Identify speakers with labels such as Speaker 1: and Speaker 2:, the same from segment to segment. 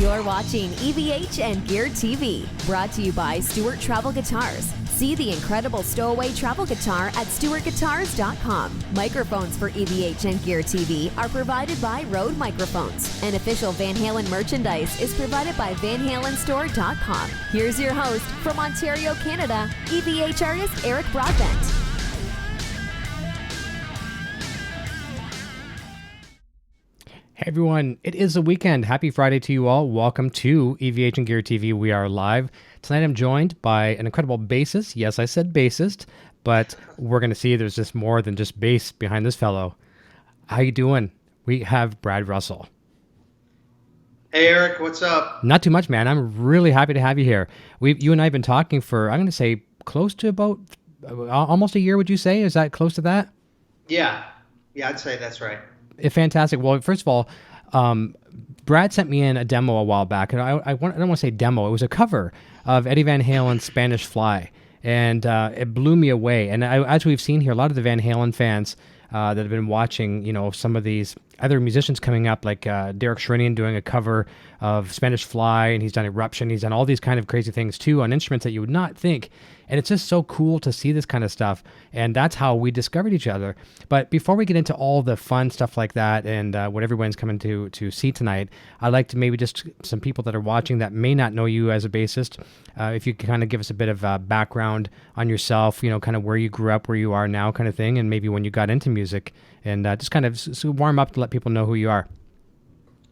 Speaker 1: You're watching EVH and Gear TV, brought to you by Stewart Travel Guitars. See the incredible stowaway travel guitar at stewartguitars.com. Microphones for EVH and Gear TV are provided by Rode Microphones. And official Van Halen merchandise is provided by VanHalenStore.com. Here's your host from Ontario, Canada, EVH artist Eric Broadbent.
Speaker 2: Hey everyone, it is the weekend. Happy Friday to you all. Welcome to EVH and Gear TV. We are live. Tonight I'm joined by an incredible bassist. Yes, I said bassist, but we're going to see there's just more than just bass behind this fellow. How you doing? We have Brad Russell.
Speaker 3: Hey Eric, what's up?
Speaker 2: Not too much, man. I'm really happy to have you here. You and I have been talking for, I'm going to say, close to about almost a year, would you say? Is that close to that?
Speaker 3: Yeah, I'd say that's right.
Speaker 2: Fantastic. Well, first of all, Brad sent me in a demo a while back, and I don't want to say demo. It was a cover of Eddie Van Halen's Spanish Fly, and it blew me away. And as we've seen here, a lot of the Van Halen fans that have been watching, some of these other musicians coming up, like Derek Sherinian doing a cover of Spanish Fly, and he's done Eruption. He's done all these kind of crazy things, too, on instruments that you would not think. And it's just so cool to see this kind of stuff. And that's how we discovered each other. But before we get into all the fun stuff like that and what everyone's coming to see tonight, I'd like to maybe just some people that are watching that may not know you as a bassist, if you could kind of give us a bit of background on yourself, kind of where you grew up, where you are now kind of thing, and maybe when you got into music, and just kind of warm up to let people know who you are.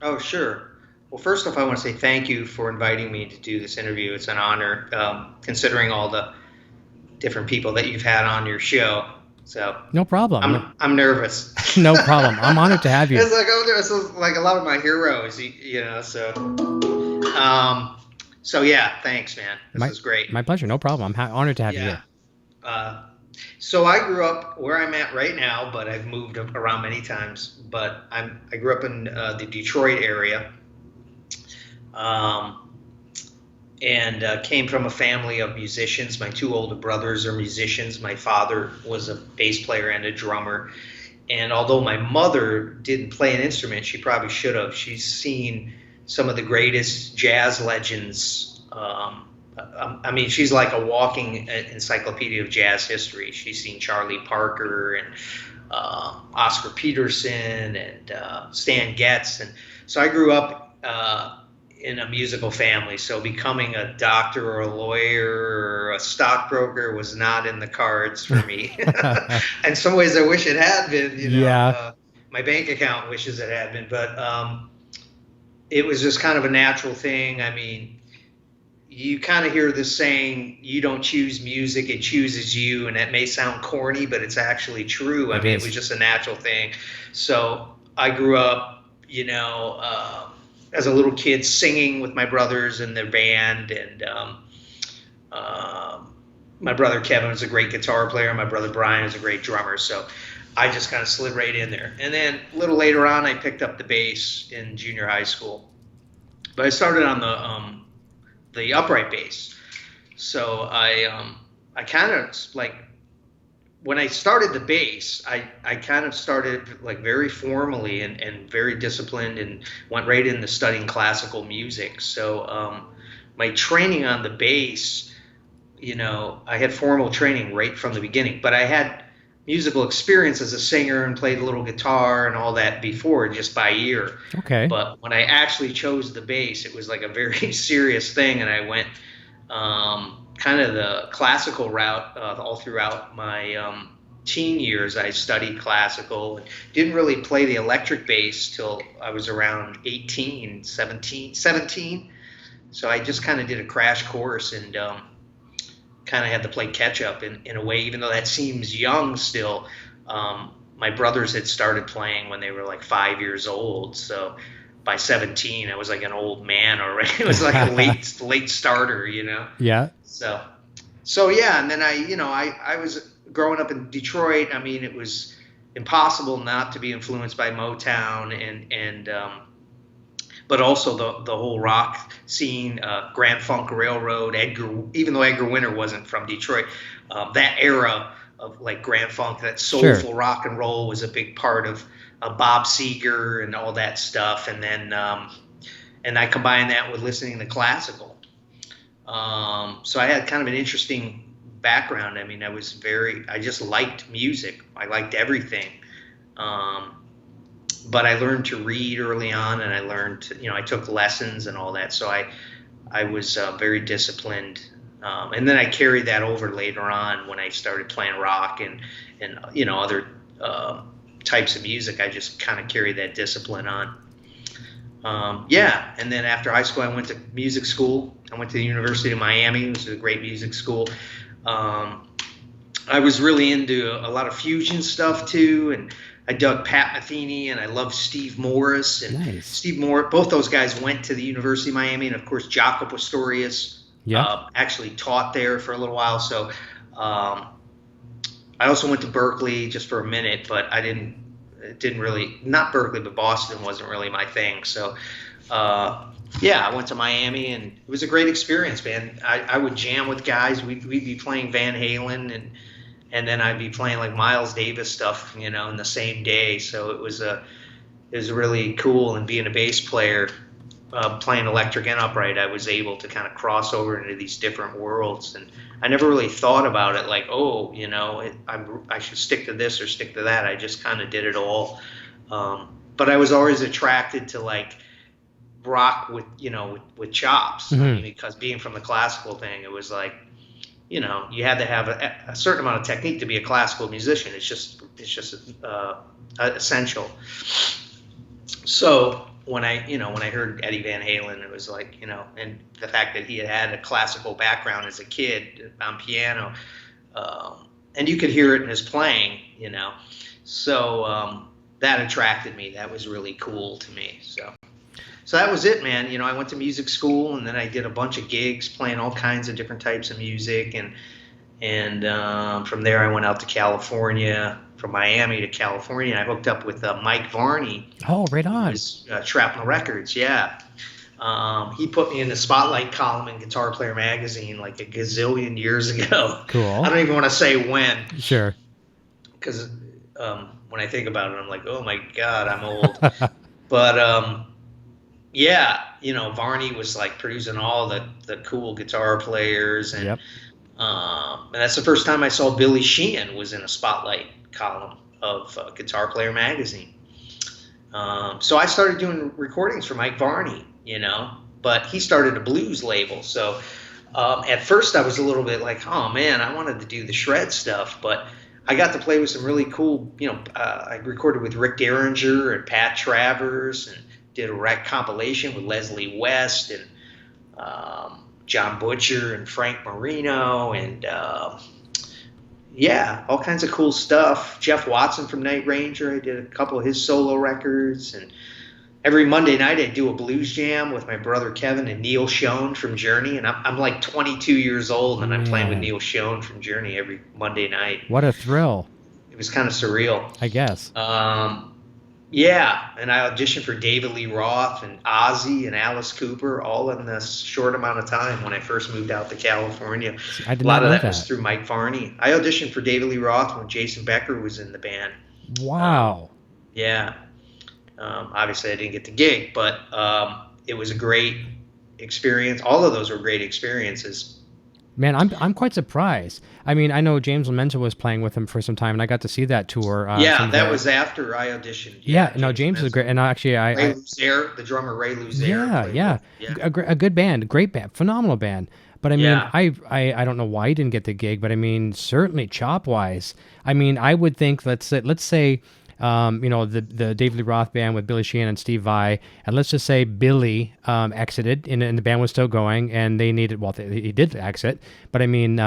Speaker 3: Oh, sure. Well, first off, I want to say thank you for inviting me to do this interview. It's an honor, considering all the different people that you've had on your show. So
Speaker 2: no problem.
Speaker 3: I'm nervous.
Speaker 2: No problem. I'm honored to have you.
Speaker 3: It's like, this is like a lot of my heroes, So yeah, thanks, man. This is great.
Speaker 2: My pleasure. No problem. I'm honored to have you here.
Speaker 3: So I grew up where I'm at right now, but I've moved around many times. But I grew up in the Detroit area. And came from a family of musicians. My two older brothers are musicians. My father was a bass player and a drummer. And although my mother didn't play an instrument, she probably should have. She's seen some of the greatest jazz legends. She's like a walking encyclopedia of jazz history. She's seen Charlie Parker and Oscar Peterson and Stan Getz. And so I grew up in a musical family, so becoming a doctor or a lawyer or a stockbroker was not in the cards for me. In some ways I wish it had been, my bank account wishes it had been, but it was just kind of a natural thing. I mean, you kind of hear this saying, you don't choose music, it chooses you, and that may sound corny, but it's actually true. It was just a natural thing. So I grew up, as a little kid singing with my brothers in their band, and my brother Kevin was a great guitar player, my brother Brian was a great drummer, so I just kind of slid right in there. And then a little later on I picked up the bass in junior high school, but I started on the upright bass. So I kind of like, when I started the bass, I kind of started like very formally and very disciplined and went right into studying classical music. So my training on the bass, I had formal training right from the beginning, but I had musical experience as a singer and played a little guitar and all that before, just by ear.
Speaker 2: Okay.
Speaker 3: But when I actually chose the bass, it was like a very serious thing, and I went kind of the classical route all throughout my teen years. I studied classical and didn't really play the electric bass till I was around 17. So I just kind of did a crash course and kind of had to play catch up in a way, even though that seems young still. My brothers had started playing when they were like 5 years old. So by 17, I was like an old man already. It was like a late starter,
Speaker 2: Yeah.
Speaker 3: So yeah, and then I was growing up in Detroit. I mean, it was impossible not to be influenced by Motown and but also the whole rock scene, Grand Funk Railroad, even though Edgar Winter wasn't from Detroit, that era of like Grand Funk, that soulful rock and roll was a big part of Bob Seger and all that stuff. And then and I combined that with listening to classical. So I had kind of an interesting background. I mean, I just liked music. I liked everything. But I learned to read early on, and I learned to, I took lessons and all that. So I was very disciplined. And then I carried that over later on when I started playing rock and other types of music. I just kind of carried that discipline on. And then after high school, I went to music school. I went to the University of Miami. It was a great music school. I was really into a lot of fusion stuff too, and I dug Pat Metheny, and I loved Steve Morris. And
Speaker 2: nice.
Speaker 3: Steve Morris, both those guys went to the University of Miami, and of course Jaco Pastorius actually taught there for a little while. So I also went to Berkeley just for a minute, but it didn't really, not Berkeley, but Boston wasn't really my thing. So I went to Miami, and it was a great experience, man. I would jam with guys. We'd be playing Van Halen, and then I'd be playing like Miles Davis stuff, in the same day. So it was really cool. And being a bass player, playing electric and upright, I was able to kind of cross over into these different worlds. And I never really thought about it like, I should stick to this or stick to that. I just kind of did it all. But I was always attracted to like rock with chops.
Speaker 2: Mm-hmm.
Speaker 3: I mean, because being from the classical thing, it was like, you had to have a certain amount of technique to be a classical musician. It's just essential. So when I heard Eddie Van Halen, it was like, and the fact that he had a classical background as a kid on piano, and you could hear it in his playing, so that attracted me. That was really cool to me. So that was it, man. I went to music school, and then I did a bunch of gigs playing all kinds of different types of music. And from there, I went out to California, from Miami to California. And I hooked up with Mike Varney.
Speaker 2: Oh, right on.
Speaker 3: His, Shrapnel Records, yeah. He put me in the Spotlight column in Guitar Player magazine like a gazillion years ago.
Speaker 2: Cool.
Speaker 3: I don't even want to say when.
Speaker 2: Sure.
Speaker 3: Because when I think about it, I'm like, oh, my God, I'm old. But Varney was like producing all the cool guitar players, and and that's the first time I saw Billy Sheehan was in a Spotlight column of Guitar Player magazine. So I started doing recordings for Mike Varney, but he started a blues label. So at first I was a little bit like, oh man, I wanted to do the shred stuff, but I got to play with some really cool, I recorded with Rick Derringer and Pat Travers, and did a rec compilation with Leslie West and John Butcher and Frank Marino, and all kinds of cool stuff. Jeff Watson from Night Ranger, I did a couple of his solo records, and every Monday night I do a blues jam with my brother Kevin and Neil Schon from Journey, and I'm like 22 years old, and I'm playing with Neil Schon from Journey every Monday night.
Speaker 2: What a thrill.
Speaker 3: It was kind of surreal.
Speaker 2: I guess.
Speaker 3: And I auditioned for David Lee Roth and Ozzy and Alice Cooper all in this short amount of time when I first moved out to California.
Speaker 2: I did
Speaker 3: a lot
Speaker 2: not
Speaker 3: of
Speaker 2: know
Speaker 3: that was through Mike Varney. I auditioned for David Lee Roth when Jason Becker was in the band.
Speaker 2: Wow.
Speaker 3: Obviously I didn't get the gig, but it was a great experience. All of those were great experiences.
Speaker 2: Man, I'm quite surprised. I mean, I know James Lamenta was playing with him for some time, and I got to see that tour.
Speaker 3: That was after I auditioned.
Speaker 2: James was great, and actually,
Speaker 3: Ray Luzier, the drummer Ray Luzier.
Speaker 2: A good band, great band, phenomenal band. But I mean, I don't know why he didn't get the gig, but I mean, certainly chop wise, I mean, I would think let's say. The David Lee Roth band with Billy Sheehan and Steve Vai, and let's just say Billy exited, and the band was still going, and they needed. Well, he did exit, but I mean,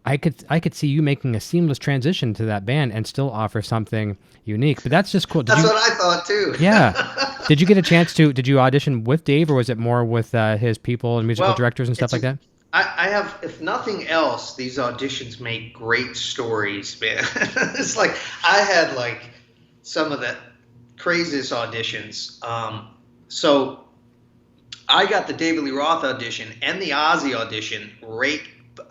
Speaker 2: I could see you making a seamless transition to that band and still offer something unique. But that's just cool.
Speaker 3: That's what I thought too.
Speaker 2: Yeah. Did you get a chance to? Did you audition with Dave, or was it more with his people and musical directors and stuff like that?
Speaker 3: I have, if nothing else, these auditions make great stories, man. It's like I had like some of the craziest auditions. So I got the David Lee Roth audition and the Ozzy audition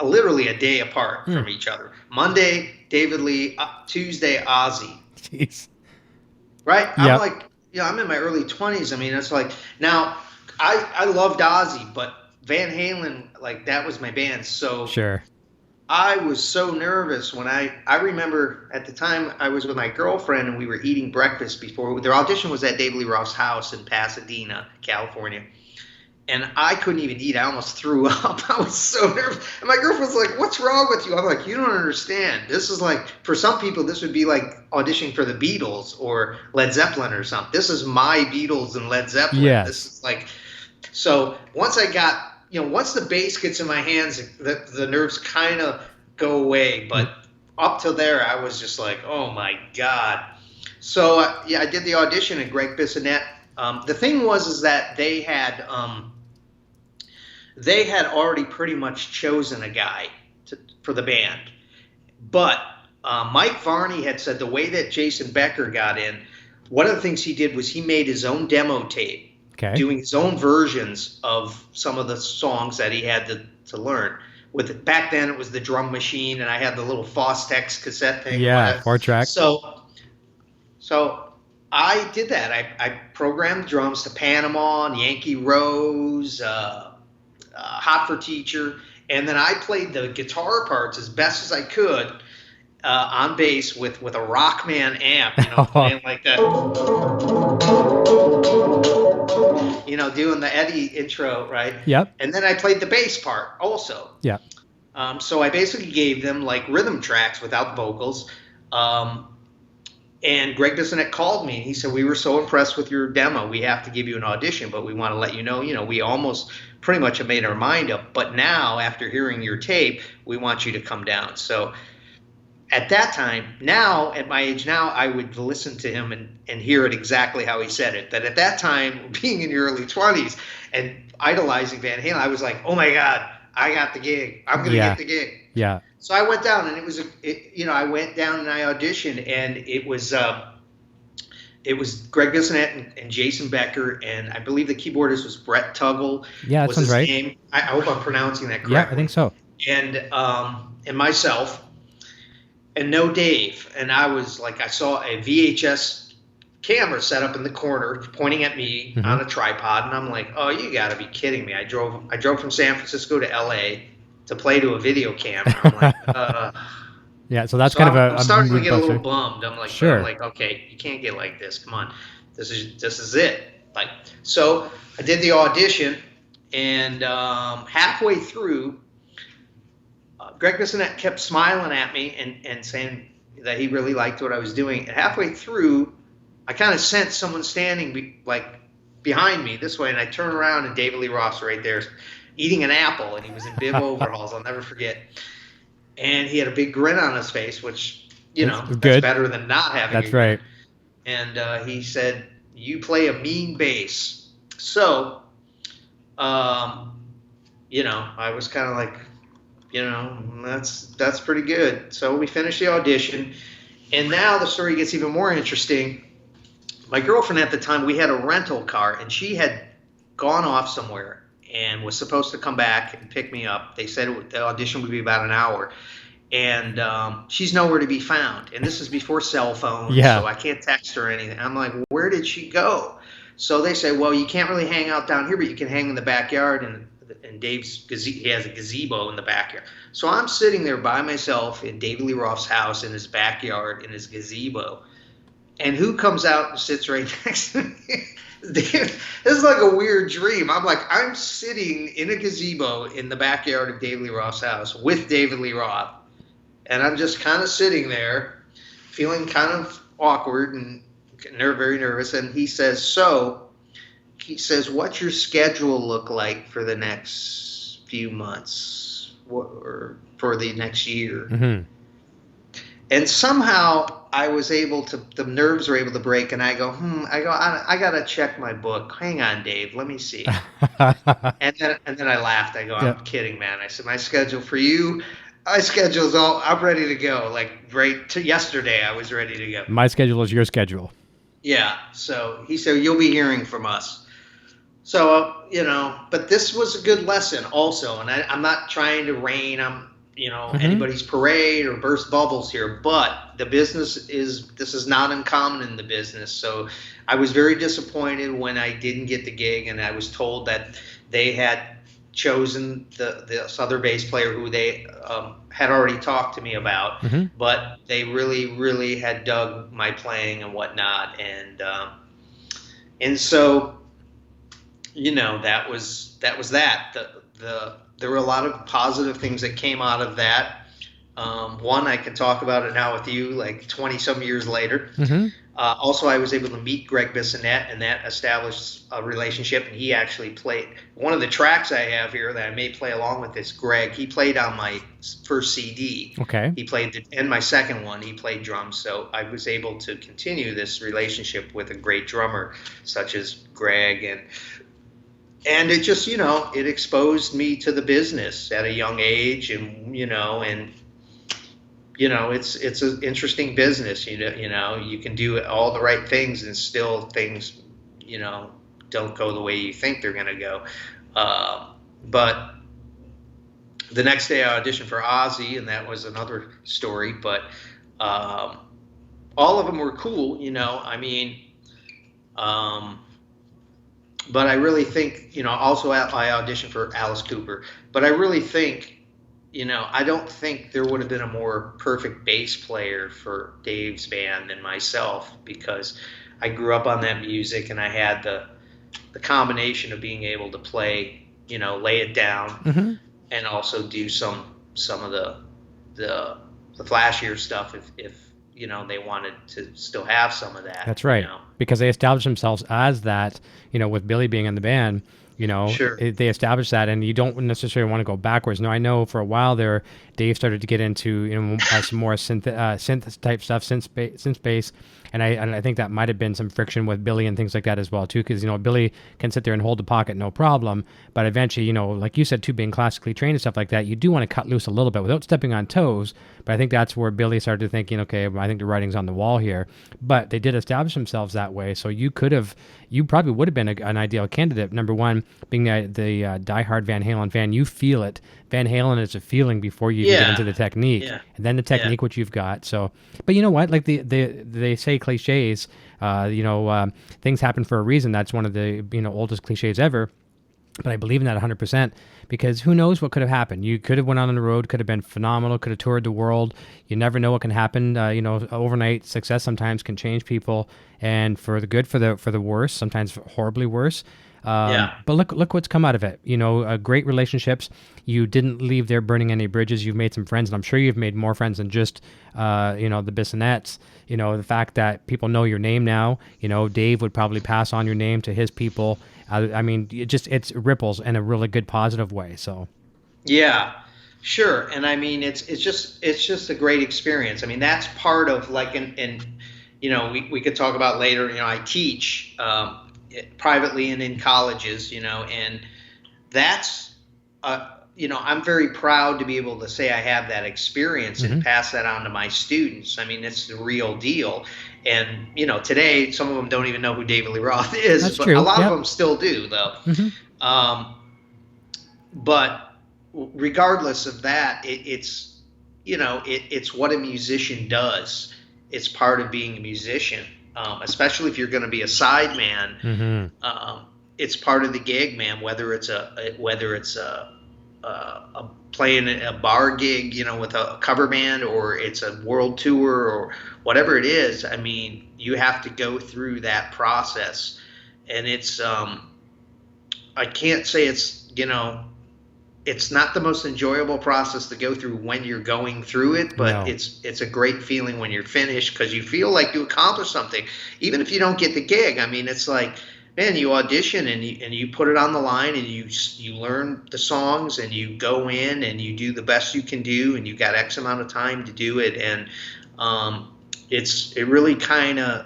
Speaker 3: literally a day apart from each other. Monday, David Lee, Tuesday, Ozzy.
Speaker 2: Jeez.
Speaker 3: Right?
Speaker 2: Yep.
Speaker 3: I'm like, I'm in my early 20s. I mean, it's like, now I loved Ozzy, but Van Halen, like, that was my band. So
Speaker 2: Sure.
Speaker 3: I was so nervous when I remember at the time I was with my girlfriend and we were eating breakfast before their audition was at David Lee Roth's house in Pasadena, California. And I couldn't even eat. I almost threw up. I was so nervous. And my girlfriend was like, "What's wrong with you?" I'm like, "You don't understand. This is like, for some people, this would be like auditioning for the Beatles or Led Zeppelin or something. This is my Beatles and Led Zeppelin."
Speaker 2: Yes.
Speaker 3: This is like, so once I got, once the bass gets in my hands, the nerves kind of go away. But up till there, I was just like, oh my God. So I did the audition, and Greg Bissonette. The thing was that they had already pretty much chosen a guy for the band. But Mike Varney had said the way that Jason Becker got in, one of the things he did was he made his own demo tape, doing his own versions of some of the songs that he had to learn. Back then, it was the drum machine, and I had the little Fostex cassette thing.
Speaker 2: Yeah, 4-track.
Speaker 3: So I did that. I programmed drums to Panama and Yankee Rose, Hot for Teacher, and then I played the guitar parts as best as I could on bass with a Rockman amp, playing like that, doing the Eddie intro, right?
Speaker 2: Yep.
Speaker 3: And then I played the bass part also.
Speaker 2: Yeah.
Speaker 3: So I basically gave them like rhythm tracks without vocals. And Greg Bissonette called me and he said, "We were so impressed with your demo. We have to give you an audition, but we want to let you know, we almost pretty much have made our mind up. But now, after hearing your tape, we want you to come down." So at that time, now, at my age now, I would listen to him and hear it exactly how he said it. But at that time, being in your early 20s and idolizing Van Halen, I was like, oh my God, I got the gig. I'm going to get the gig.
Speaker 2: Yeah.
Speaker 3: So I went down, and I went down and I auditioned, and it was Greg Bissonette and Jason Becker, and I believe the keyboardist was Brett Tuggle.
Speaker 2: Yeah, that sounds right.
Speaker 3: Name. I hope I'm pronouncing that correctly.
Speaker 2: Yeah, I think so.
Speaker 3: And myself, and no Dave. And I was like, I saw a VHS camera set up in the corner pointing at me on a tripod, and I'm like, oh, you got to be kidding me. I drove from San Francisco to L.A. to play to a video camera. I'm like,
Speaker 2: yeah, so that's kind of
Speaker 3: I'm starting to get a little bummed. I'm like,
Speaker 2: sure.
Speaker 3: I'm like, okay, you can't get like this. Come on, this is it. Like, so I did the audition, and halfway through, Greg Bissonette kept smiling at me and saying that he really liked what I was doing. And halfway through, I kind of sensed someone standing behind me this way, and I turned around, and David Lee Roth's right there, eating an apple, and he was in bib overalls. I'll never forget. And he had a big grin on his face, which, that's better than not having.
Speaker 2: That's right.
Speaker 3: And he said, "You play a mean bass." So, I was kind of like, that's pretty good. So we finished the audition, and now the story gets even more interesting. My girlfriend at the time, we had a rental car, and she had gone off somewhere and was supposed to come back and pick me up. They said the audition would be about an hour, and she's nowhere to be found. And this is before cell phones, so I can't text her or anything. I'm like, where did she go? So they say, well, you can't really hang out down here, but you can hang in the backyard, and Dave's he has a gazebo in the backyard. So I'm sitting there by myself in David Lee Roth's house in his backyard in his gazebo, and who comes out and sits right next to me? This is like a weird dream. I'm sitting in a gazebo in the backyard of David Lee Roth's house with David Lee Roth, and I'm just kind of sitting there feeling kind of awkward and very nervous. And he says, what's your schedule look like for the next few months or for the next year? Mm-hmm. And somehow I was the nerves were able to break, and I go, I got to check my book. Hang on, Dave, let me see. and then I laughed. I go, I'm kidding, man. I said, my schedule for you, my schedule's I'm ready to go. Like right to yesterday, I was ready to go.
Speaker 2: My schedule is your schedule.
Speaker 3: Yeah. So he said, you'll be hearing from us. So, but this was a good lesson also. And I'm not trying to rain. anybody's parade or burst bubbles here, but this is not uncommon in the business. So I was very disappointed when I didn't get the gig, and I was told that they had chosen this other bass player who they had already talked to me about, but they really, really had dug my playing and whatnot, and so that was that. There were a lot of positive things that came out of that. One, I can talk about it now with you, like 20-some years later. Also, I was able to meet Greg Bissonette, and that established a relationship. And he actually played one of the tracks I have here that I may play along with this. Greg, he played on my first CD.
Speaker 2: Okay.
Speaker 3: He played and my second one, he played drums. So I was able to continue this relationship with a great drummer such as Greg, and it just, it exposed me to the business at a young age, and it's an interesting business. You can do all the right things, and still things, don't go the way you think they're going to go. But the next day I auditioned for Ozzy, and that was another story. But all of them were cool, but I really think, also I auditioned for Alice Cooper. But I really think, I don't think there would have been a more perfect bass player for Dave's band than myself, because I grew up on that music, and I had the combination of being able to play, lay it down, and also do some of the flashier stuff if they wanted to still have some of that.
Speaker 2: That's right. Because they established themselves as that, with Billy being in the band,
Speaker 3: Sure.
Speaker 2: They established that, and you don't necessarily want to go backwards. No, I know for a while there, Dave started to get into, some more synth type stuff, synth bass. And I think that might have been some friction with Billy and things like that as well, too, because, Billy can sit there and hold the pocket, no problem. But eventually, like you said, too, being classically trained and stuff like that, you do want to cut loose a little bit without stepping on toes. But I think that's where Billy started thinking, okay, well, I think the writing's on the wall here. But they did establish themselves that way. So you probably would have been an ideal candidate. Number one, being the diehard Van Halen fan, you feel it. Van Halen is a feeling before you even get into the technique, and then the technique, which you've got. So, but you know what? Like they say cliches, things happen for a reason. That's one of the oldest cliches ever. But I believe in that 100%, because who knows what could have happened. You could have went on the road, could have been phenomenal, could have toured the world. You never know what can happen. Overnight success sometimes can change people, and for the good, for the worse, sometimes horribly worse. But look what's come out of it. Great relationships. You didn't leave there burning any bridges. You've made some friends, and I'm sure you've made more friends than just the Bissonettes. The fact that people know your name now. Dave would probably pass on your name to his people. It ripples in a really good positive way. So
Speaker 3: yeah, sure. And it's just a great experience. That's part of we could talk about later. I teach privately and in colleges, and that's I'm very proud to be able to say I have that experience and pass that on to my students. It's the real deal. And today some of them don't even know who David Lee Roth is.
Speaker 2: That's
Speaker 3: but
Speaker 2: true.
Speaker 3: A lot of them still do, though. But regardless of that, it's what a musician does. It's part of being a musician. Especially if you're going to be a sideman, it's part of the gig, man. Whether it's a playing a bar gig, with a cover band, or it's a world tour, or whatever it is. You have to go through that process, and it's I can't say it's it's not the most enjoyable process to go through when you're going through it, but it's a great feeling when you're finished, because you feel like you accomplished something, even if you don't get the gig. It's like, man, you audition and you put it on the line, and you learn the songs, and you go in and you do the best you can do, and you got X amount of time to do it, and it really kind of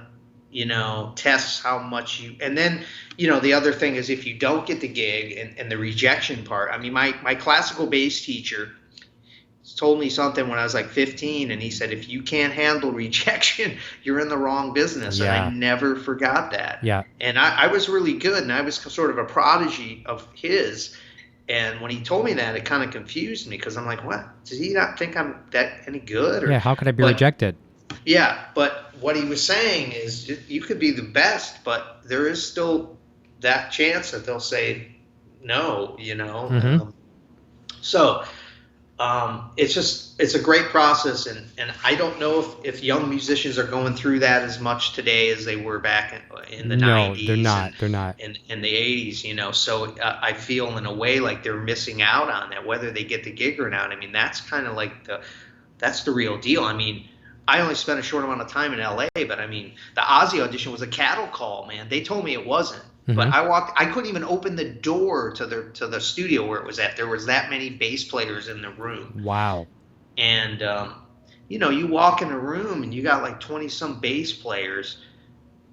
Speaker 3: tests how much you. And then the other thing is, if you don't get the gig and the rejection part. My classical bass teacher told me something when I was like 15, and he said, if you can't handle rejection, you're in the wrong business. And I never forgot that. And I was really good, and I was sort of a prodigy of his. And when he told me that, it kind of confused me because I'm like, what? Does he not think I'm that any good? Or,
Speaker 2: yeah, how could I be rejected?
Speaker 3: Yeah, but what he was saying is you could be the best, but there is still that chance that they'll say no, you know.
Speaker 2: Mm-hmm.
Speaker 3: It's a great process, and I don't know if young musicians are going through that as much today as they were back in the 90s.
Speaker 2: No, they're not.
Speaker 3: In the 80s, you know. So I feel in a way like they're missing out on that, whether they get the gig or not. I mean, that's kind of like that's the real deal. I mean, I only spent a short amount of time in LA, but I mean, the Ozzy audition was a cattle call, man. They told me it wasn't.
Speaker 2: Mm-hmm.
Speaker 3: But I couldn't even open the door to the studio where it was at. There was that many bass players in the room.
Speaker 2: Wow.
Speaker 3: And, you know, you walk in a room and you got like 20 some bass players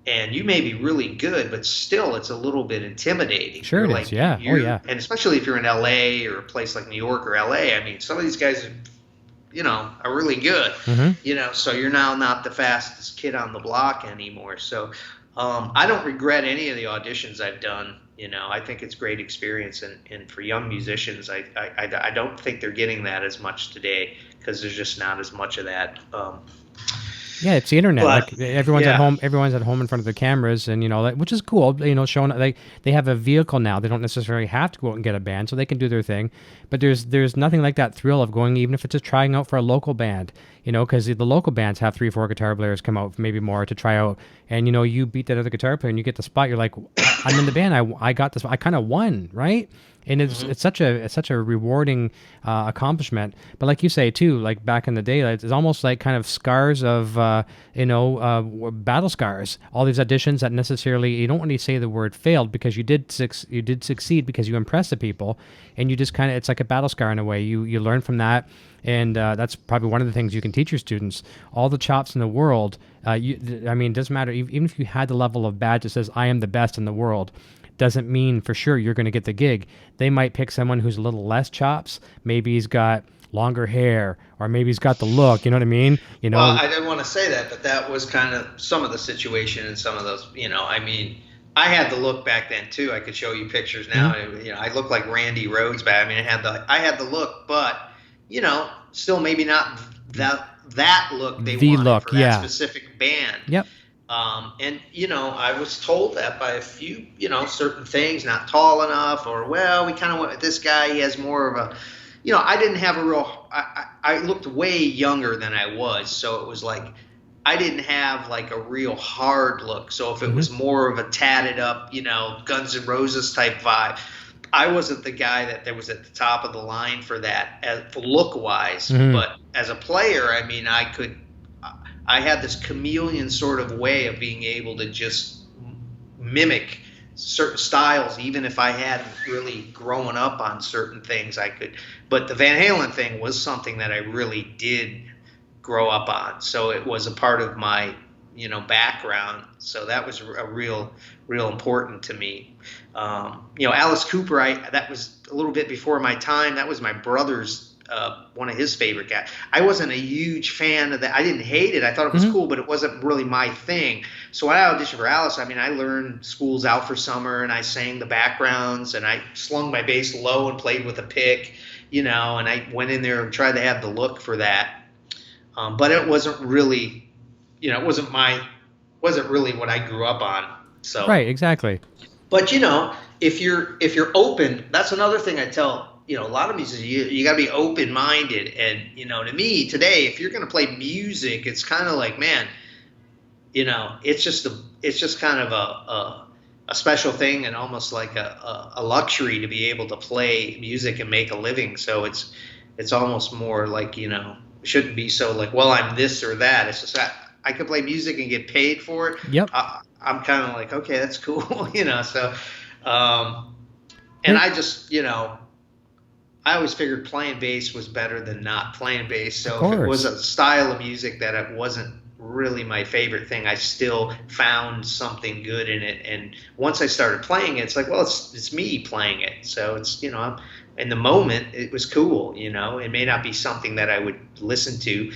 Speaker 3: and you may be really good, but still it's a little bit intimidating.
Speaker 2: Sure it is, yeah. Oh, yeah.
Speaker 3: And especially if you're in LA or a place like New York or LA. I mean, some of these guys are really good, you know, so you're now not the fastest kid on the block anymore. So, I don't regret any of the auditions I've done. You know, I think it's great experience, and for young musicians, I don't think they're getting that as much today because there's just not as much of that.
Speaker 2: Yeah, it's the internet.
Speaker 3: But,
Speaker 2: like everyone's at home. Everyone's at home in front of the cameras, and you know, which is cool. You know, showing they have a vehicle now. They don't necessarily have to go out and get a band, so they can do their thing. But there's nothing like that thrill of going, even if it's just trying out for a local band. You know, because the local bands have 3-4 guitar players come out, maybe more, to try out. And you know, you beat that other guitar player, and you get the spot. You're like, I'm in the band. I got this. I kind of won, right? And it's such a rewarding accomplishment. But like you say too, like back in the day, it's almost like kind of scars of battle scars. All these auditions that necessarily you don't want to say the word failed because you did succeed because you impressed the people, and you just kind of it's like a battle scar in a way. You learn from that. And that's probably one of the things you can teach your students. All the chops in the world. It doesn't matter. Even if you had the level of badge that says I am the best in the world, doesn't mean for sure you're going to get the gig. They might pick someone who's a little less chops. Maybe he's got longer hair, or maybe he's got the look. You know what I mean? You know.
Speaker 3: Well, I didn't want to say that, but that was kind of some of the situation in some of those. You know, I mean, I had the look back then too. I could show you pictures now. Mm-hmm. You know, I looked like Randy Rhoads back. I mean, I had the look, but you know, still maybe not that look they wanted for that specific band.
Speaker 2: Yep.
Speaker 3: And, you know, I was told that by a few, you know, certain things, not tall enough, or, well, we kind of went with this guy. He has more of a, you know, I didn't have a real, I looked way younger than I was. So it was like, I didn't have like a real hard look. So if it was more of a tatted up, you know, Guns N' Roses type vibe, I wasn't the guy that was at the top of the line for that look wise. But as a player, I mean, I had this chameleon sort of way of being able to just mimic certain styles, even if I hadn't really grown up on certain things. I could, but the Van Halen thing was something that I really did grow up on. So it was a part of my, you know, background. So that was a real important to me. You know, Alice Cooper, that was a little bit before my time. That was my brother's. One of his favorite guys. I wasn't a huge fan of that. I didn't hate it. I thought it was cool, but it wasn't really my thing. So when I auditioned for Alice, I mean, I learned School's Out for Summer, and I sang the backgrounds, and I slung my bass low and played with a pick, you know, and I went in there and tried to have the look for that. But it wasn't really, you know, it wasn't really what I grew up on. So
Speaker 2: right, exactly.
Speaker 3: But you know, if you're open, that's another thing I tell. You know, a lot of musicians, you got to be open-minded. And, you know, to me today, if you're going to play music, it's kind of like, man, you know, it's just kind of a special thing and almost like a luxury to be able to play music and make a living. So it's almost more like, you know, it shouldn't be so like, well, I'm this or that. It's just that I could play music and get paid for it.
Speaker 2: Yep.
Speaker 3: I'm kind of like, okay, that's cool, you know. So, and I just, you know, I always figured playing bass was better than not playing bass. So if it was a style of music that it wasn't really my favorite thing, I still found something good in it. And once I started playing it, it's like, well, it's me playing it. So it's, you know, in the moment, it was cool. You know, it may not be something that I would listen to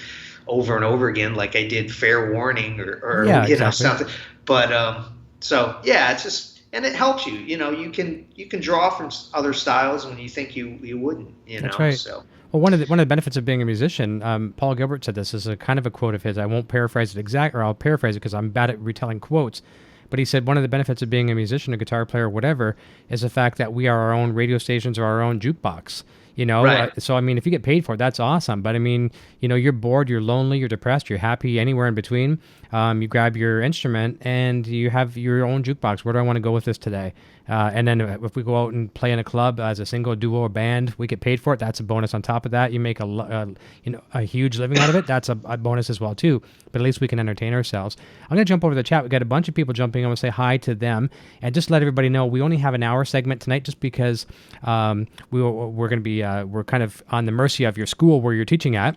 Speaker 3: over and over again, like I did Fair Warning or you know, something. But so yeah, it's just, and it helps you. You can draw from other styles when you think you wouldn't.
Speaker 2: That's right.
Speaker 3: So.
Speaker 2: Well, one of the benefits of being a musician, Paul Gilbert said this is a kind of a quote of his. I won't paraphrase it or I'll paraphrase it because I'm bad at retelling quotes. But he said one of the benefits of being a musician, a guitar player, whatever, is the fact that we are our own radio stations or our own jukebox.
Speaker 3: Right.
Speaker 2: So I mean, if you get paid for it, that's awesome. But I mean, you're bored, you're lonely, you're depressed, you're happy, anywhere in between. You grab your instrument and you have your own jukebox. Where do I want to go with this today? And then if we go out and play in a club as a single, duo, or band, we get paid for it. That's a bonus on top of that. You make a huge living out of it. That's a bonus as well too. But at least we can entertain ourselves. I'm gonna jump over the chat. We got a bunch of people jumping. I'm gonna say hi to them and just let everybody know we only have an hour segment tonight, just because we're gonna be we're kind of on the mercy of your school where you're teaching at.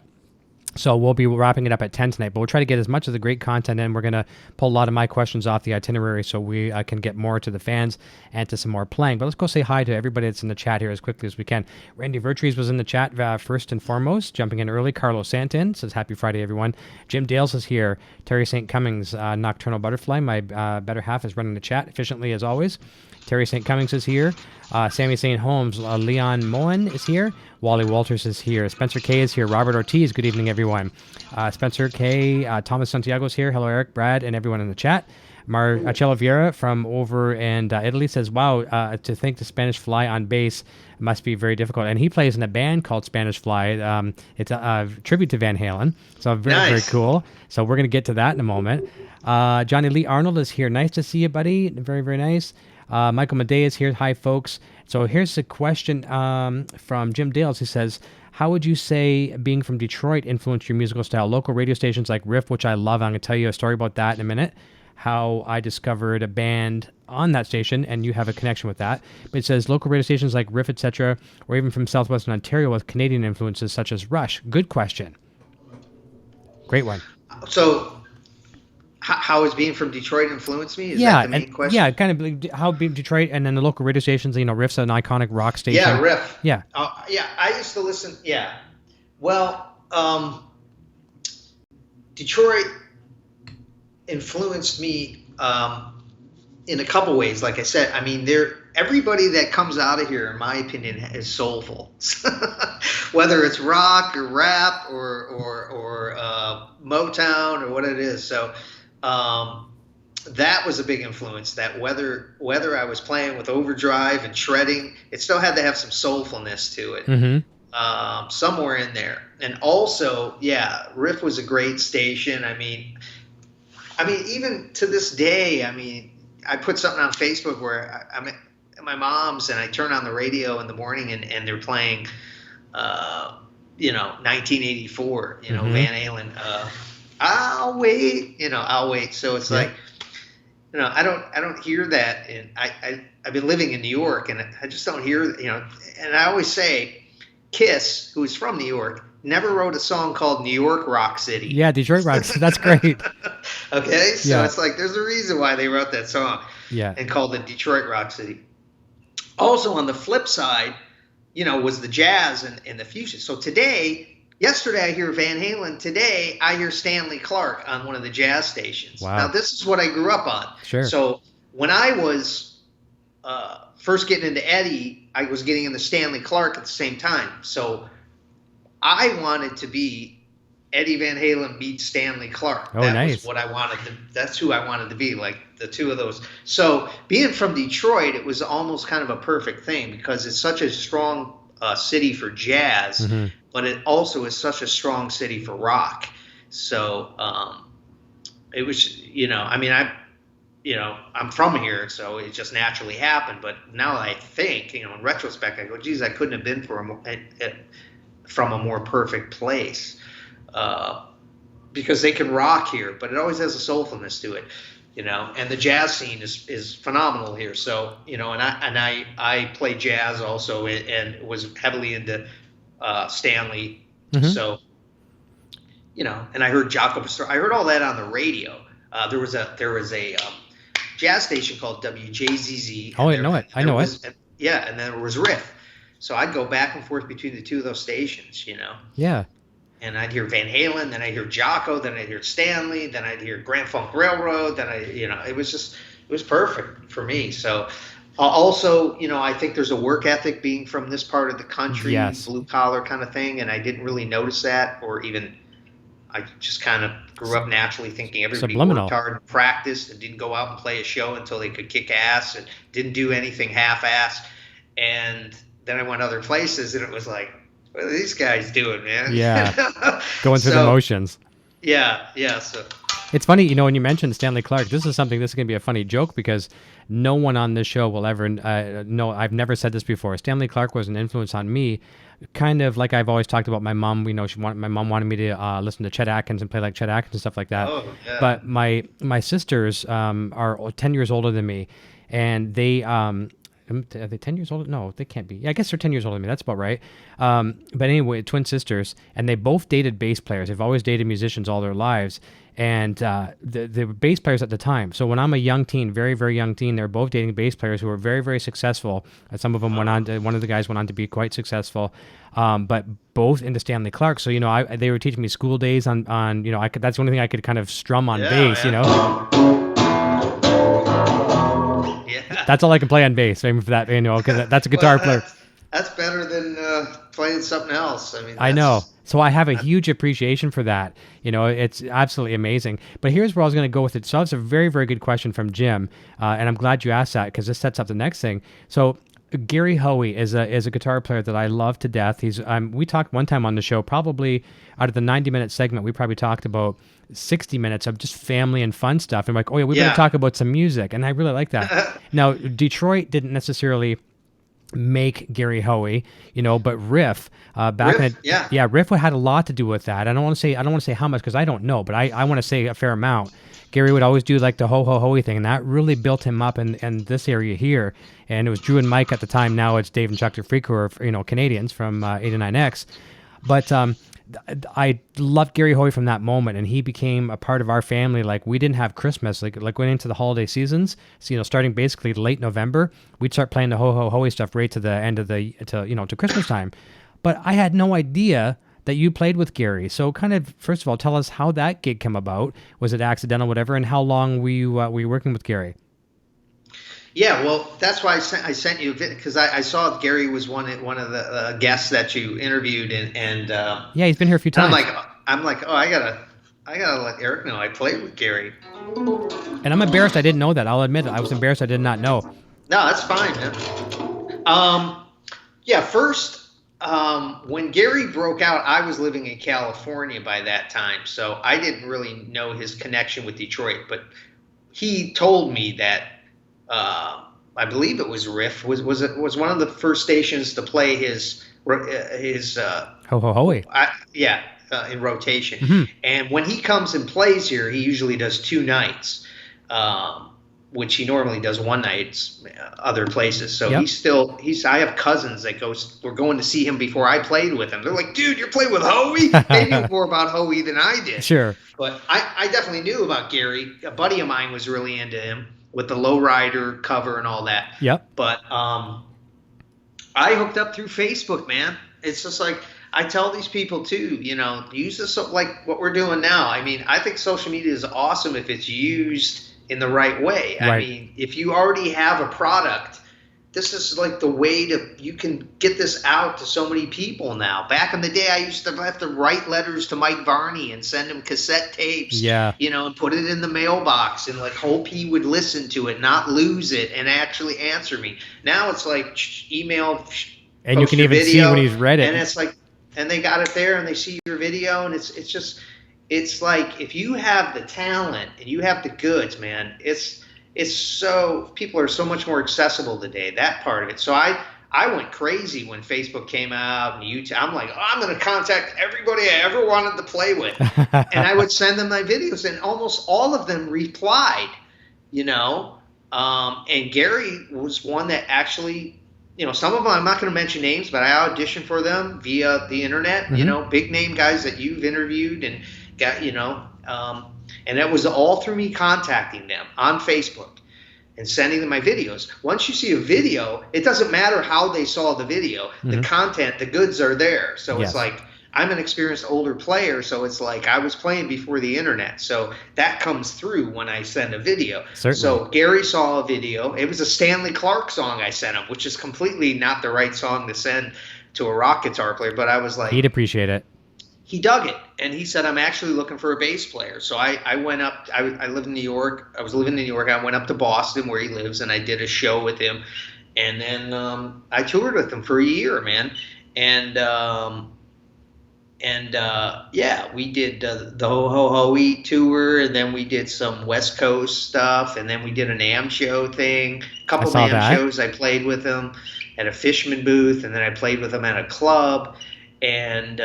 Speaker 2: So we'll be wrapping it up at 10 tonight, but we'll try to get as much of the great content in. We're going to pull a lot of my questions off the itinerary so we can get more to the fans and to some more playing. But let's go say hi to everybody that's in the chat here as quickly as we can. Randy Vertrees was in the chat first and foremost, jumping in early. Carlo Santin says, happy Friday, everyone. Jim Dales is here. Terry St. Cummings, Nocturnal Butterfly, my better half, is running the chat efficiently as always. Terry St. Cummings is here. Sammy St. Holmes, Leon Moen is here. Wally Walters is here. Spencer K is here. Robert Ortiz, good evening, everyone. Spencer K, Thomas Santiago is here. Hello, Eric, Brad, and everyone in the chat. Marcello Vieira from over in Italy says, wow, to think the Spanish Fly on bass must be very difficult. And he plays in a band called Spanish Fly. It's a tribute to Van Halen. So very, very cool. So we're going to get to that in a moment. Johnny Lee Arnold is here. Nice to see you, buddy. Very, very nice. Michael Madej is here. Hi, folks. So here's a question from Jim Dales. He says, how would you say being from Detroit influenced your musical style? Local radio stations like Riff, which I love. I'm going to tell you a story about that in a minute. How I discovered a band on that station, and you have a connection with that. But it says local radio stations like Riff, etc., or even from southwestern Ontario with Canadian influences such as Rush. Good question. Great one.
Speaker 3: So how has being from Detroit influenced me? Is that the main question?
Speaker 2: Yeah, kind of how being Detroit and then the local radio stations, Riff's an iconic rock station.
Speaker 3: Yeah, Riff.
Speaker 2: Yeah.
Speaker 3: I used to listen. Yeah. Well, Detroit influenced me in a couple ways. Like I said, I mean, everybody that comes out of here, in my opinion, is soulful. Whether it's rock or rap or Motown or what it is. So that was a big influence. That whether I was playing with overdrive and shredding, it still had to have some soulfulness to it. Mm-hmm. Somewhere in there. And also, yeah, Riff was a great station. I mean, even to this day, I put something on Facebook where I'm at my mom's and I turn on the radio in the morning and they're playing, 1984, mm-hmm. Van Halen, I'll wait. So it's like, I don't hear that. And I've been living in New York and I just don't hear, and I always say Kiss, who's from New York, never wrote a song called New York Rock City. Yeah, Detroit Rock City. That's great. Okay, so it's like there's a reason why they wrote that song and called it Detroit Rock City. Also, on the flip side, was the jazz and the fusion. So yesterday I hear Van Halen. Today I hear Stanley Clarke on one of the jazz stations. Wow. Now, this is what I grew up on. Sure. So when I was first getting into Eddie, I was getting into Stanley Clarke at the same time. So I wanted to be Eddie Van Halen meets Stanley Clarke. Oh, that was what I wanted to. That's who I wanted to be, like the two of those. So being from Detroit, it was almost kind of a perfect thing because it's such a strong city for jazz, mm-hmm. but it also is such a strong city for rock. So it was, I'm from here, so it just naturally happened. But now I think, in retrospect, I go, geez, I couldn't have been from a more perfect place. Because they can rock here, but it always has a soulfulness to it, and the jazz scene is phenomenal here. So, and I play jazz also and was heavily into Stanley. Mm-hmm. So, and I heard Jaco Pastorius. I heard all that on the radio. There was a jazz station called WJZZ. Oh, I know it. And then there was Riff. So I'd go back and forth between the two of those stations, Yeah. And I'd hear Van Halen, then I'd hear Jaco, then I'd hear Stanley, then I'd hear Grand Funk Railroad, then it was just was perfect for me. So also, I think there's a work ethic being from this part of the country,
Speaker 2: Yes.
Speaker 3: blue collar kind of thing, and I didn't really notice that, or even I just kind of grew up naturally thinking everybody
Speaker 2: Subliminal.
Speaker 3: worked hard and practiced and didn't go out and play a show until they could kick ass and didn't do anything half-assed. And then I went other places and it was like, what are these guys doing, man?
Speaker 2: Yeah. Going through the motions.
Speaker 3: Yeah. So
Speaker 2: it's funny, when you mentioned Stanley Clarke, this is going to be a funny joke because no one on this show will ever know. I've never said this before. Stanley Clarke was an influence on me, kind of like I've always talked about my mom. My mom wanted me to listen to Chet Atkins and play like Chet Atkins and stuff like that.
Speaker 3: Oh, yeah.
Speaker 2: But my sisters are 10 years older than me, and they are they 10 years older? No, they can't be. Yeah, I guess they're 10 years older than me. That's about right. But anyway, twin sisters, and they both dated bass players. They've always dated musicians all their lives. And they were bass players at the time. So when I'm a young teen, very, very young teen, they're both dating bass players who were very, very successful. And some of them one of the guys went on to be quite successful, but both into Stanley Clarke. So, they were teaching me school days on that's the only thing I could kind of strum on bass,
Speaker 3: Yeah.
Speaker 2: That's all I can play on bass. Maybe for that, because that's a guitar player.
Speaker 3: That's better than playing something else.
Speaker 2: I know. So I have a huge appreciation for that. It's absolutely amazing. But here's where I was going to go with it. So that's a very, very good question from Jim, and I'm glad you asked that because this sets up the next thing. So Gary Hoey is a guitar player that I love to death. We talked one time on the show, probably out of the 90-minute segment, we probably talked about 60 minutes of just family and fun stuff. And like, oh yeah, we better talk about some music, and I really like that. Now, Detroit didn't necessarily make Gary Hoey, but Riff Riff had a lot to do with that. I don't want to say how much because I don't know, but I want to say a fair amount. Gary would always do like the ho ho hoey thing, and that really built him up in this area here. And it was Drew and Mike at the time. Now it's Dave and Chuck DeFreak, who are Canadians from 89X. But I loved Gary Hoey from that moment, and he became a part of our family. Like we didn't have Christmas, like going into the holiday seasons. So starting basically late November, we'd start playing the ho ho hoey stuff right to the end of to Christmas time. But I had no idea that you played with Gary. So kind of, first of all, tell us how that gig came about. Was it accidental, whatever, and how long were you working with Gary?
Speaker 3: Yeah, well, that's why I sent you, because I saw Gary was one of the guests that you interviewed, and
Speaker 2: yeah, he's been here a few times.
Speaker 3: I'm like, oh, I gotta let Eric know I played with Gary.
Speaker 2: And I'm embarrassed I didn't know that. I'll admit it. I was embarrassed I did not know.
Speaker 3: No, that's fine, man. First. When Gary broke out, I was living in California by that time, so I didn't really know his connection with Detroit. But he told me that I believe it was Riff was one of the first stations to play his
Speaker 2: ho ho hoey.
Speaker 3: In rotation.
Speaker 2: Mm-hmm.
Speaker 3: And when he comes and plays here, he usually does 2 nights. Which he normally does one night other places. So I have cousins that were going to see him before I played with him. They're like, dude, you're playing with Hoey? They knew more about Hoey than I did.
Speaker 2: Sure.
Speaker 3: But I definitely knew about Gary. A buddy of mine was really into him with the Lowrider cover and all that.
Speaker 2: Yep.
Speaker 3: But I hooked up through Facebook, man. It's just like, I tell these people too, use this like what we're doing now. I mean, I think social media is awesome if it's used in the right way.
Speaker 2: Right.
Speaker 3: I mean, if you already have a product, this is like the way you can get this out to so many people now. Back in the day, I used to have to write letters to Mike Varney and send him cassette tapes, and put it in the mailbox and like hope he would listen to it, not lose it, and actually answer me. Now it's like email,
Speaker 2: and you can even see when he's read it.
Speaker 3: And it's like, and they got it there and they see your video, and it's like if you have the talent and you have the goods, man, it's so people are so much more accessible today, that part of it. So I went crazy when Facebook came out and YouTube. I'm like, I'm going to contact everybody I ever wanted to play with. And I would send them my videos, and almost all of them replied, and Gary was one that actually, some of them, I'm not going to mention names, but I auditioned for them via the internet,
Speaker 2: Mm-hmm.
Speaker 3: Big name guys that you've interviewed and got, and that was all through me contacting them on Facebook and sending them my videos. Once you see a video, it doesn't matter how they saw the video.
Speaker 2: Mm-hmm.
Speaker 3: The content, the goods are there. So
Speaker 2: Yes.
Speaker 3: It's like, I'm an experienced older player, so it's like I was playing before the internet. So that comes through when I send a video.
Speaker 2: Certainly.
Speaker 3: So Gary saw a video. It was a Stanley Clarke song I sent him, which is completely not the right song to send to a rock guitar player. But I was like,
Speaker 2: he'd appreciate it.
Speaker 3: He dug it, and he said, I'm actually looking for a bass player. So I went up. I live in New York. I was living in New York. I went up to Boston where he lives, and I did a show with him. And then I toured with him for a year, man. And yeah, we did the Ho Ho Hoey tour, and then we did some West Coast stuff, and then we did an AM show thing. A couple of AM shows I played with him at a Fishman booth, and then I played with him at a club, and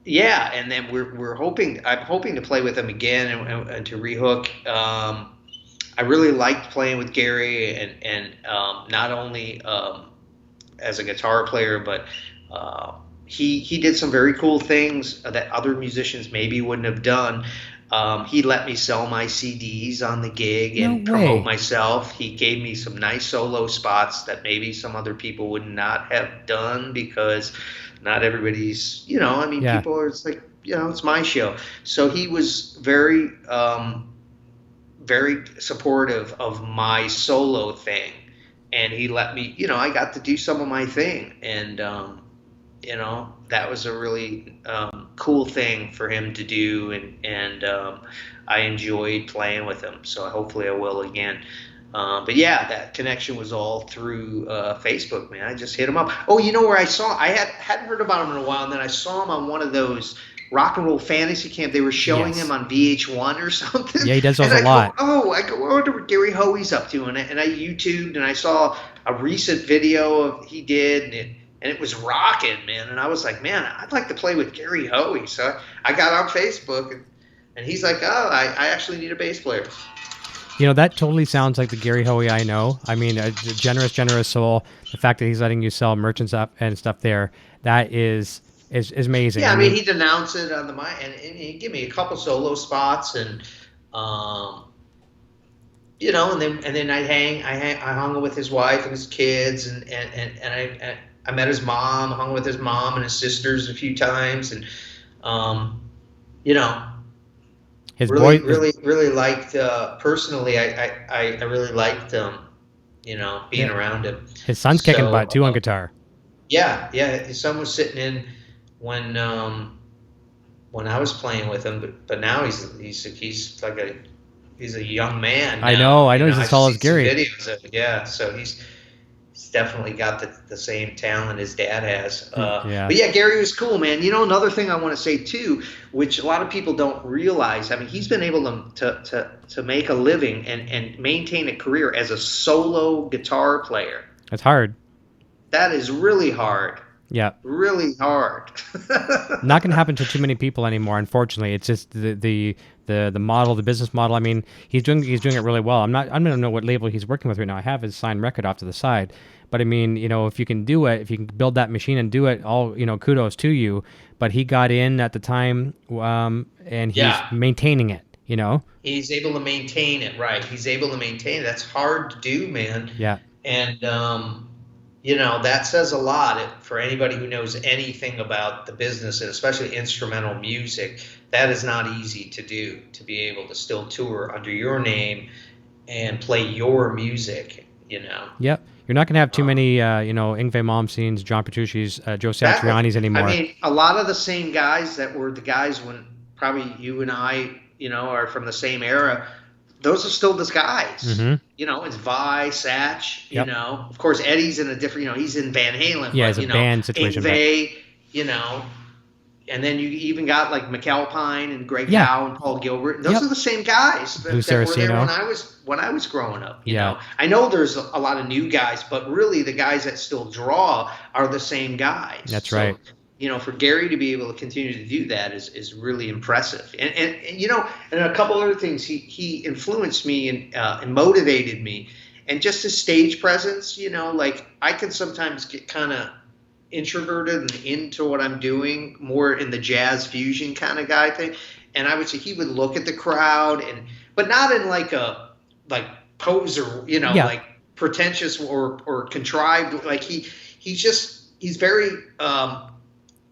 Speaker 3: yeah, and then I'm hoping to play with him again and to rehook. I really liked playing with Gary, and not only as a guitar player, but he did some very cool things that other musicians maybe wouldn't have done. He let me sell my CDs on the gig and promote myself. He gave me some nice solo spots that maybe some other people would not have done, because not everybody's, people are, it's like, it's my show. So he was very, very supportive of my solo thing. And he let me, I got to do some of my thing. And, that was a really cool thing for him to do. And I enjoyed playing with him. So hopefully I will again. But yeah, that connection was all through Facebook, man. I just hit him up. Oh, where I hadn't heard about him in a while. And then I saw him on one of those rock and roll fantasy camp. They were showing him on VH1 or something.
Speaker 2: Yeah, he does those a lot.
Speaker 3: I wonder what Gary Hoey's up to. And I YouTubed, and I saw a recent video of he did, and it was rocking, man. And I was like, man, I'd like to play with Gary Hoey. So I got on Facebook, and he's like, oh, I actually need a bass player.
Speaker 2: That totally sounds like the Gary Hoey I know. I mean, a generous soul. The fact that he's letting you sell merchants up and stuff there, that is amazing.
Speaker 3: Yeah, I mean, he'd announce it on the mic, and he'd give me a couple solo spots, and and then I hung with his wife and his kids, and I met his mom, hung with his mom and his sisters a few times, and
Speaker 2: his
Speaker 3: really liked personally. I really liked being around him.
Speaker 2: His son's kicking butt too on guitar.
Speaker 3: Yeah, his son was sitting in when I was playing with him, but now he's a young man now.
Speaker 2: I know he's as tall as Gary.
Speaker 3: Videos of it, yeah, so he's definitely got the same talent his dad has. But yeah, Gary was cool, man. Another thing I want to say too, which a lot of people don't realize, I mean, he's been able to make a living and maintain a career as a solo guitar player.
Speaker 2: That's hard.
Speaker 3: That is really hard.
Speaker 2: Yeah.
Speaker 3: Really hard.
Speaker 2: Not going to happen to too many people anymore, unfortunately. It's just the model, the business model. I mean, he's doing it really well. I don't know what label he's working with right now. I have his signed record off to the side. But I mean, if you can do it, if you can build that machine and do it, all, kudos to you. But he got in at the time, and he's maintaining it,
Speaker 3: He's able to maintain it, right. He's able to maintain it. That's hard to do, man.
Speaker 2: Yeah.
Speaker 3: And, that says a lot for anybody who knows anything about the business, and especially instrumental music. That is not easy to do, to be able to still tour under your name and play your music,
Speaker 2: Yep. You're not going to have too many, Yngwie Malmsteens, John Petrucci's, Joe Satriani's anymore.
Speaker 3: I mean, a lot of the same guys that were the guys when probably you and I, are from the same era, those are still the guys.
Speaker 2: Mm-hmm.
Speaker 3: It's Vi, Satch, Of course, Eddie's in a different, he's in Van Halen.
Speaker 2: Yeah,
Speaker 3: but,
Speaker 2: it's a band situation.
Speaker 3: Yngwie, and then you even got like McAlpine and Greg Howe and Paul Gilbert. Those are the same guys that were there when I was growing up. You know, I know there's a lot of new guys, but really the guys that still draw are the same guys.
Speaker 2: That's right.
Speaker 3: For Gary to be able to continue to do that is really impressive. And a couple other things, he influenced me and motivated me, and just his stage presence. Like I can sometimes get kind of introverted and into what I'm doing, more in the jazz fusion kind of guy thing. And I would say he would look at the crowd, but not in like a poser, like pretentious or contrived. Like he he's very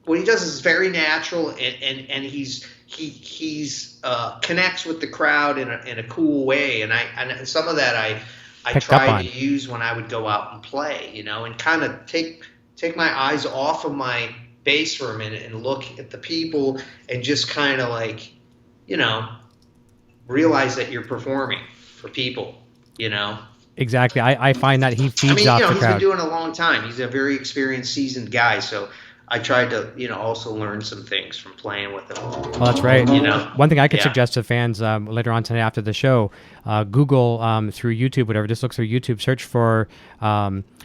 Speaker 3: what he does is very natural, and he's connects with the crowd in a cool way, and some of that I tried to use when I would go out and play, and kind of take my eyes off of my bass for a minute and look at the people and just kind of like, realize that you're performing for people,
Speaker 2: Exactly. I find that he feeds off the crowd.
Speaker 3: He's been doing it a long time. He's a very experienced, seasoned guy, so I tried to, also learn some things from playing with him.
Speaker 2: Well, that's right. One thing I could suggest to fans later on tonight after the show, Google through YouTube, whatever, just look through YouTube, search for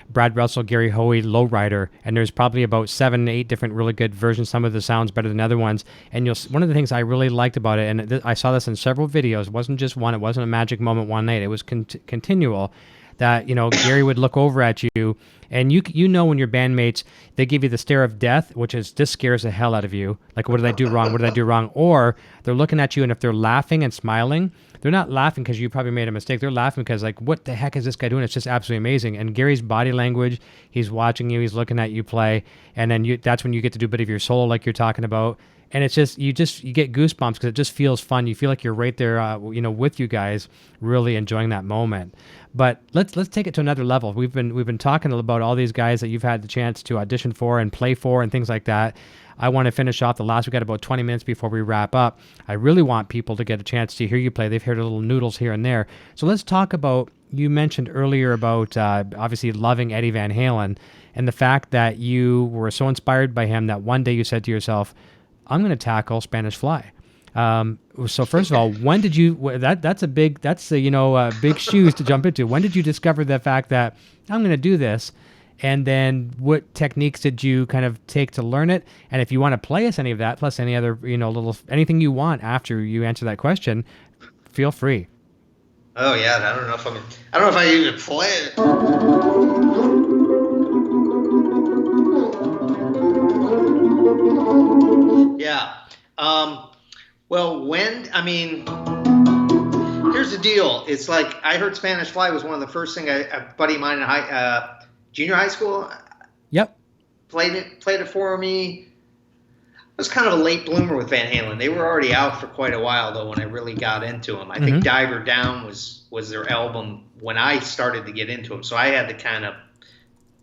Speaker 2: Brad Russell, Gary Hoey, Lowrider, and there's probably about 7, 8 different really good versions. Some of the sounds better than other ones. And one of the things I really liked about it, and I saw this in several videos, it wasn't just one, it wasn't a magic moment one night, it was continual. That Gary would look over at you, and when your bandmates, they give you the stare of death, which is this scares the hell out of you. Like, what did I do wrong? What did I do wrong? Or they're looking at you, and if they're laughing and smiling, they're not laughing because you probably made a mistake. They're laughing because, like, what the heck is this guy doing? It's just absolutely amazing. And Gary's body language, he's watching you, he's looking at you play, and then that's when you get to do a bit of your solo, like you're talking about. And it's just you get goosebumps because it just feels fun. You feel like you're right there, with you guys, really enjoying that moment. But let's take it to another level. We've been talking about all these guys that you've had the chance to audition for and play for and things like that. I want to finish off we got about 20 minutes before we wrap up. I really want people to get a chance to hear you play. They've heard a little noodles here and there. So let's talk about, you mentioned earlier about obviously loving Eddie Van Halen and the fact that you were so inspired by him that one day you said to yourself, I'm going to tackle Spanish Fly. So first of all, when did you? That's big shoes to jump into. When did you discover the fact that I'm going to do this? And then what techniques did you kind of take to learn it? And if you want to play us any of that, plus any other anything you want after you answer that question, feel free.
Speaker 3: Oh yeah, I don't know if I even play it. Yeah. Well, here's the deal. It's like I heard Spanish Fly was one of the first things a buddy of mine in junior high school.
Speaker 2: Yep.
Speaker 3: Played it for me. I was kind of a late bloomer with Van Halen. They were already out for quite a while though when I really got into them. I think Diver Down was their album when I started to get into them. So I had to kind of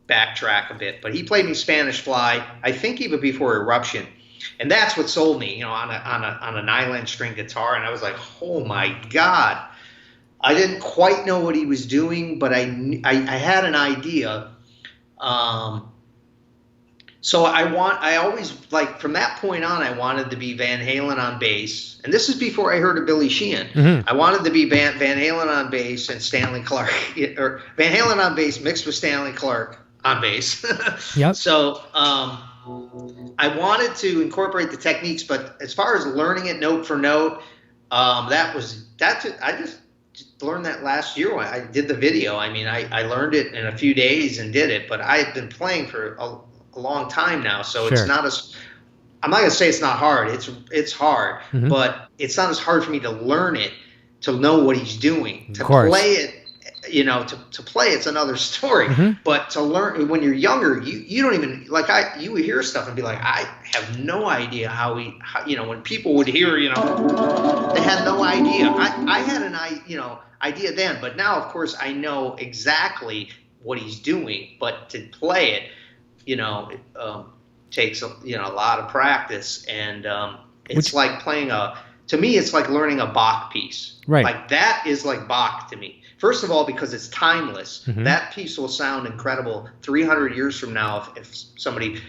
Speaker 3: backtrack a bit. But he played me Spanish Fly, I think even before Eruption. And that's what sold me, on an island string guitar. And I was like, oh my God. I didn't quite know what he was doing, but I had an idea. So I always, like, from that point on, I wanted to be Van Halen on bass. And this is before I heard of Billy Sheehan. Mm-hmm. I wanted to be Van Halen on bass and Stanley Clarke, or Van Halen on bass mixed with Stanley Clarke on bass.
Speaker 2: Yep.
Speaker 3: So I wanted to incorporate the techniques, but as far as learning it note for note, I just learned that last year when I did the video. I mean, I learned it in a few days and did it, but I've been playing for a long time now, so It's not as, I'm not gonna say it's not hard. It's hard, mm-hmm. but it's not as hard for me to learn it, to know what he's doing, to play it. To play it's another story, mm-hmm. but to learn when you're younger, you don't even you would hear stuff and be like, I have no idea how when people would hear, they had no idea. I had an idea then, but now of course I know exactly what he's doing, but to play it, it takes a lot of practice, and it's like playing to me it's like learning a Bach piece.
Speaker 2: Right.
Speaker 3: Like that is like Bach to me. First of all, because it's timeless. Mm-hmm. That piece will sound incredible 300 years from now if somebody,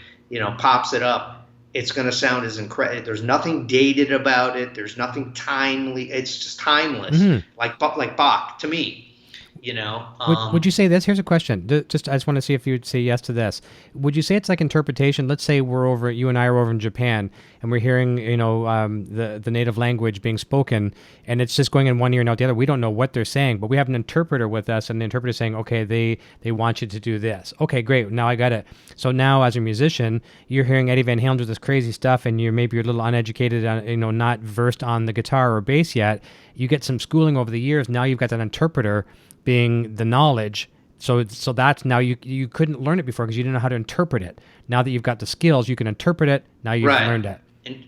Speaker 3: pops it up. It's going to sound as incredible. There's nothing dated about it. There's nothing timely. It's just timeless, mm-hmm. like Bach to me.
Speaker 2: Would you say this? Here's a question. I just want to see if you'd say yes to this. Would you say it's like interpretation? Let's say you and I are over in Japan, and we're hearing, the native language being spoken, and it's just going in one ear and out the other. We don't know what they're saying, but we have an interpreter with us, and the interpreter is saying, okay, they want you to do this. Okay, great. Now I got it. So now as a musician, you're hearing Eddie Van Halen do this crazy stuff, and you're a little uneducated, not versed on the guitar or bass yet. You get some schooling over the years. Now you've got that interpreter being the knowledge So that's now you couldn't learn it before because you didn't know how to interpret it. Now that you've got the skills, you can interpret it. Now you've learned it.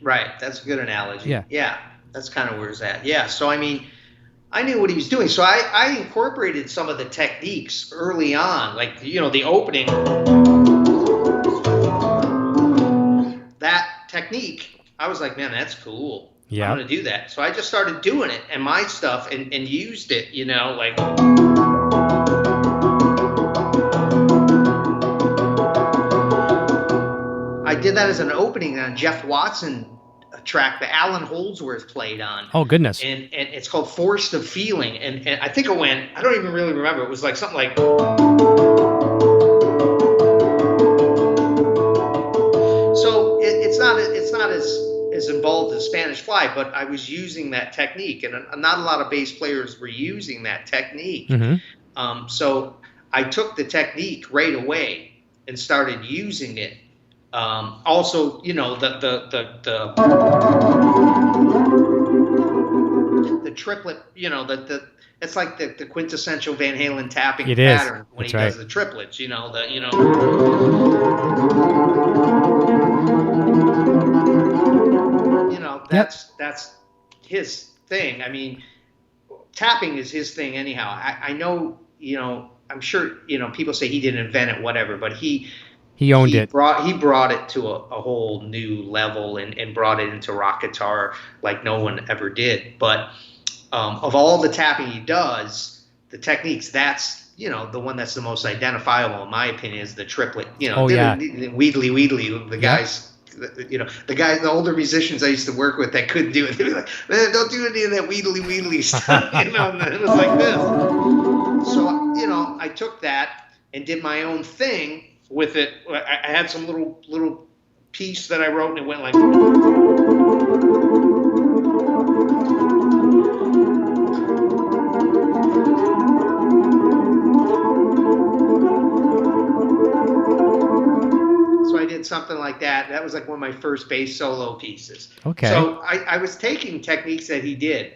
Speaker 3: Right. That's a good analogy.
Speaker 2: Yeah.
Speaker 3: Yeah. That's kind of where it's at. Yeah. So, I mean, I knew what he was doing. So I incorporated some of the techniques early on, like, the opening. That technique, I was like, man, that's cool. Yeah. I'm going to do that. So I just started doing it and my stuff and used it, like. I did that as an opening on Jeff Watson track that Alan Holdsworth played on.
Speaker 2: Oh, goodness.
Speaker 3: And it's called Forest of Feeling. And I think it went, I don't even really remember. It was like something like. So it's not as involved as Spanish Fly, but I was using that technique. And not a lot of bass players were using that technique. Mm-hmm. So I took the technique right away and started using it. Also, the triplet, it's like the quintessential Van Halen tapping pattern when he does the triplets, that's his thing. I mean, tapping is his thing anyhow. I know, I'm sure, people say he didn't invent it, whatever, but he owned it. He brought it to a whole new level and brought it into rock guitar like no one ever did. But of all the tapping he does, the techniques, that's the one that's the most identifiable in my opinion is the triplet. Wheedly, the guys. The older musicians I used to work with that couldn't do it. They'd be like, man, don't do any of that wheedly stuff. And it was like this. So I took that and did my own thing with it. I had some little piece that I wrote and it went like. So I did something like that. That was like one of my first bass solo pieces. Okay. So I was taking techniques that he did.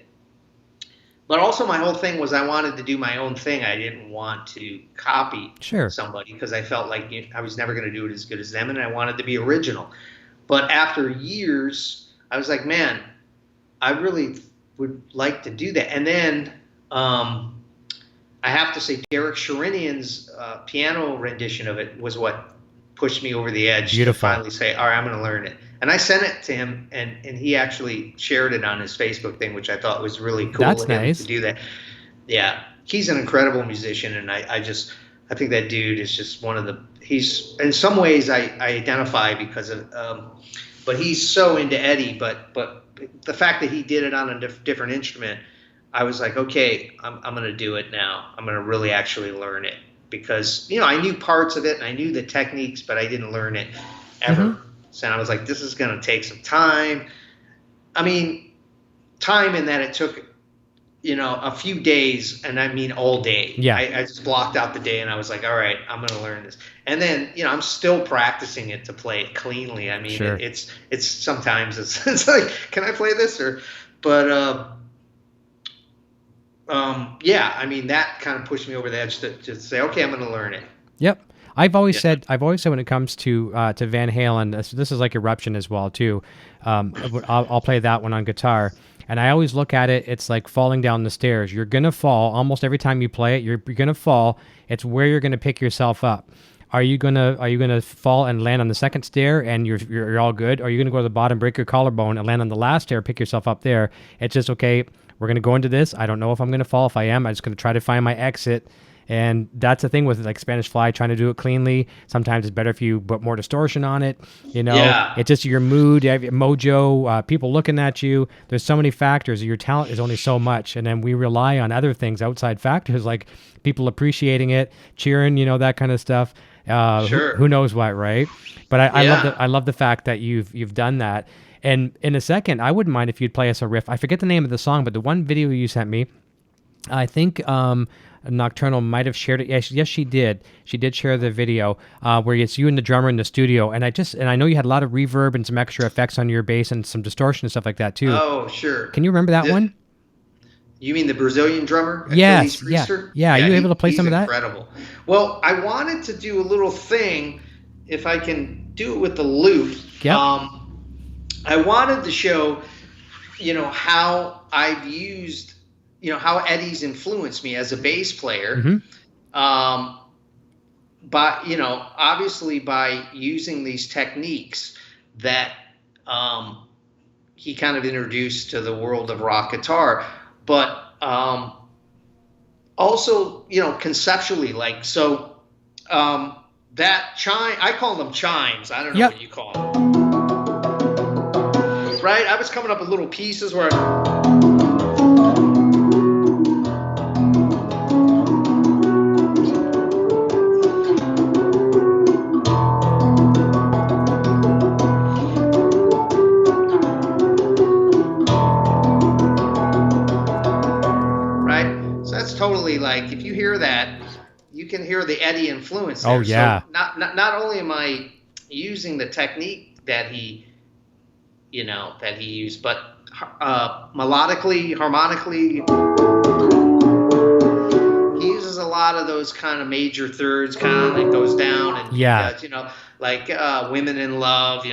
Speaker 3: But also my whole thing was I wanted to do my own thing. I didn't want to copy somebody because I felt like I was never going to do it as good as them, and I wanted to be original. But after years, I was like, man, I really would like to do that. And then I have to say Derek Sherinian's piano rendition of it was what pushed me over the edge to finally say, all right, I'm going to learn it. And I sent it to him, and he actually shared it on his Facebook thing, which I thought was really cool of him to do that. Yeah, he's an incredible musician, and I think that dude is just he's in some ways I identify because of, but he's so into Eddie, but the fact that he did it on a different instrument, I was like, okay, I'm going to do it now. I'm going to really actually learn it because, I knew parts of it and I knew the techniques, but I didn't learn it ever. Mm-hmm. So I was like, this is going to take some time. I mean, time in that it took, a few days, and I mean all day. Yeah. I just blocked out the day, and I was like, all right, I'm going to learn this. And then, I'm still practicing it to play it cleanly. I mean, it's sometimes it's like, can I play this? Yeah, I mean, that kind of pushed me over the edge to say, okay, I'm going to learn it.
Speaker 2: Yep. I've always said when it comes to Van Halen, this is like Eruption as well too. I'll play that one on guitar, and I always look at it. It's like falling down the stairs. You're gonna fall almost every time you play it. You're gonna fall. It's where you're gonna pick yourself up. Are you gonna fall and land on the second stair and you're all good? Or are you gonna go to the bottom, break your collarbone, and land on the last stair, pick yourself up there? It's just okay. We're gonna go into this. I don't know if I'm gonna fall. If I am, I'm just gonna try to find my exit. And that's the thing with like Spanish Fly, trying to do it cleanly. Sometimes it's better if you put more distortion on it. It's just your mood, your mojo, people looking at you. There's so many factors. Your talent is only so much. And then we rely on other things, outside factors, like people appreciating it, cheering, that kind of stuff. Who knows what, right? But I love the fact that you've done that. And in a second, I wouldn't mind if you'd play us a riff. I forget the name of the song, but the one video you sent me, I think Nocturnal might have shared it. Yes, she did. She did share the video where it's you and the drummer in the studio. And I know you had a lot of reverb and some extra effects on your bass and some distortion and stuff like that too.
Speaker 3: Oh, sure.
Speaker 2: Can you remember that one?
Speaker 3: You mean the Brazilian drummer?
Speaker 2: Yes,
Speaker 3: Achilles Priester?
Speaker 2: yeah. Are you able to play some of that?
Speaker 3: Incredible. Well, I wanted to do a little thing, if I can do it with the loop.
Speaker 2: Yep.
Speaker 3: I wanted to show, how I've used, how Eddie's influenced me as a bass player.
Speaker 2: Mm-hmm.
Speaker 3: But, obviously by using these techniques that he kind of introduced to the world of rock guitar. But also, conceptually, that chime, I call them chimes. I don't know what you call them. Right? I was coming up with little pieces where totally like, if you hear that, you can hear the Eddie influence there.
Speaker 2: Oh yeah.
Speaker 3: So not only am I using the technique that he used, but melodically, harmonically, he uses a lot of those kind of major thirds, kind of that goes down, and he does, like Women in Love,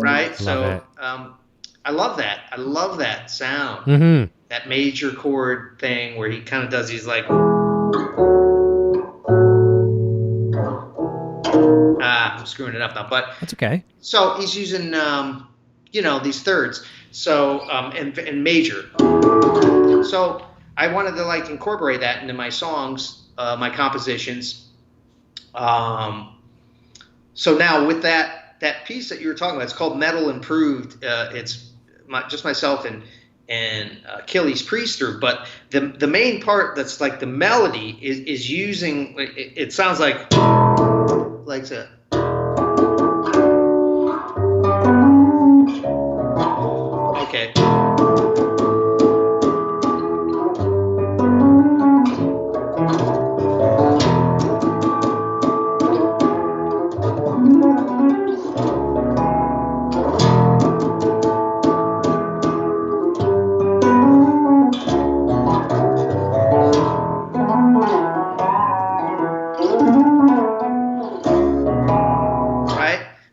Speaker 3: right? So I love that. I love that sound.
Speaker 2: Mm-hmm.
Speaker 3: That major chord thing where he kind of does these like. I'm screwing it up now, but
Speaker 2: that's okay.
Speaker 3: So he's using, these thirds. So and major. So I wanted to like incorporate that into my songs, my compositions. So now with that piece that you were talking about, it's called Metal Improved. It's just myself and Achilles Priester, but the main part that's like the melody is using. It sounds like a. Okay.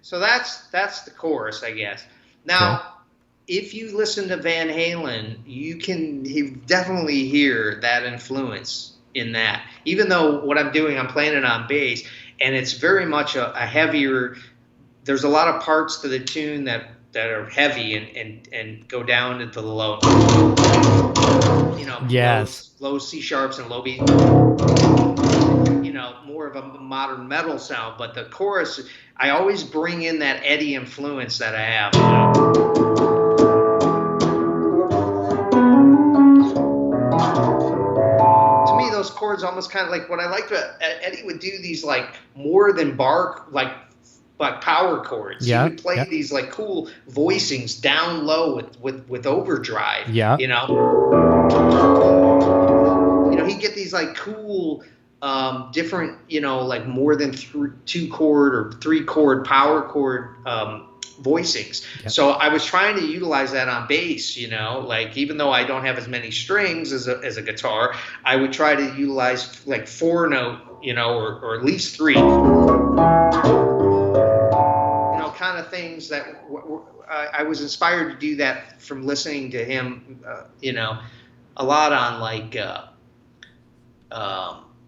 Speaker 3: So that's the chorus, I guess. Now, if you listen to Van Halen, you definitely hear that influence in that. Even though what I'm doing, I'm playing it on bass, and it's very much a heavier. There's a lot of parts to the tune that are heavy and go down into the low.
Speaker 2: Yes.
Speaker 3: Low C sharps and low B. More of a modern metal sound, but the chorus, I always bring in that Eddie influence that I have. To me, those chords almost kind of like what I liked about Eddie would do these like more than bar, like power chords.
Speaker 2: Yeah.
Speaker 3: He would play these like cool voicings down low with overdrive.
Speaker 2: Yeah.
Speaker 3: He'd get these like cool different, like more than 2 chord or 3 chord power chord voicings. Yep. So I was trying to utilize that on bass, like even though I don't have as many strings as a guitar, I would try to utilize like 4 note, or at least 3, kind of things that I was inspired to do that from listening to him, a lot on like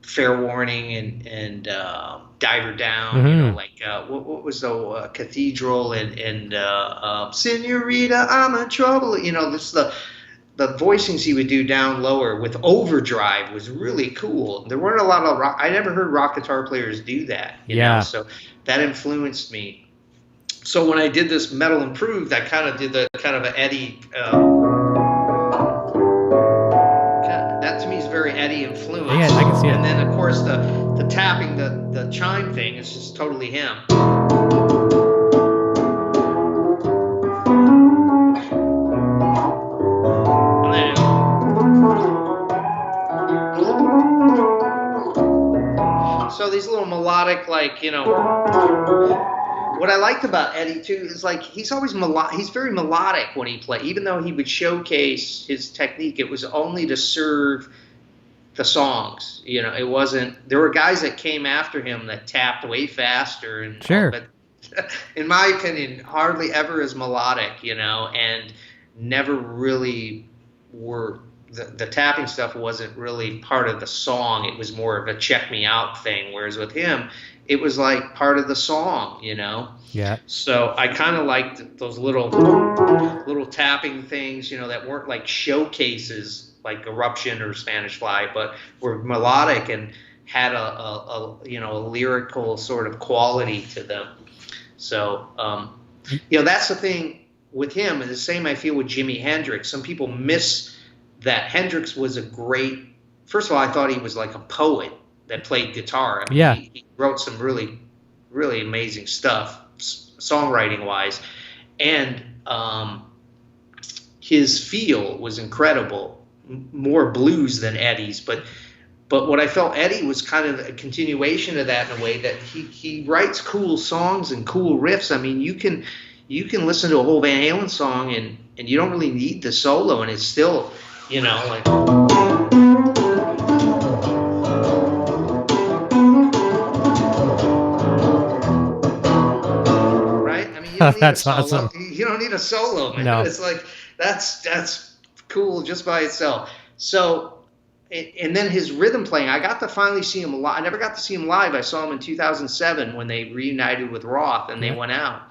Speaker 3: Fair Warning and Diver Down,
Speaker 2: mm-hmm.
Speaker 3: What was the Cathedral and Senorita, I'm in trouble. This the voicings he would do down lower with overdrive was really cool. There weren't a lot of rock. I never heard rock guitar players do that. You know? So that influenced me. So when I did this Metal Improved, I kind of did the kind of an Eddie. That to me is very Eddie influence.
Speaker 2: Yeah, I can see it.
Speaker 3: And then of course the tapping, the chime thing is just totally him. And then so these little melodic, like what I liked about Eddie too is like he's always he's very melodic when he plays. Even though he would showcase his technique, it was only to serve the songs. You know, it wasn't. There were guys that came after him that tapped way faster, and
Speaker 2: sure.
Speaker 3: But in my opinion, hardly ever as melodic. You know, and never really were. The tapping stuff wasn't really part of the song. It was more of a check me out thing. Whereas with him, it was like part of the song, you know?
Speaker 2: Yeah.
Speaker 3: So I kind of liked those little tapping things, you know, that weren't like showcases like Eruption or Spanish Fly, but were melodic and had a lyrical sort of quality to them. So, you know, that's the thing with him. And the same I feel with Jimi Hendrix. Some people miss that Hendrix was a great. First of all, I thought he was like a poet that played guitar. I mean, he wrote some really, really amazing stuff, songwriting wise, and his feel was incredible, more blues than Eddie's. But what I felt Eddie was kind of a continuation of that in a way that he writes cool songs and cool riffs. I mean, you can listen to a whole Van Halen song and you don't really need the solo, and it's still. You know, like right? I mean, you don't need
Speaker 2: that's
Speaker 3: a solo.
Speaker 2: awesome.
Speaker 3: You don't need a solo, man.
Speaker 2: No.
Speaker 3: It's like that's cool just by itself. So, and then his rhythm playing, I got to finally see him live. I never got to see him live. I saw him in 2007 when they reunited with Roth and they went out.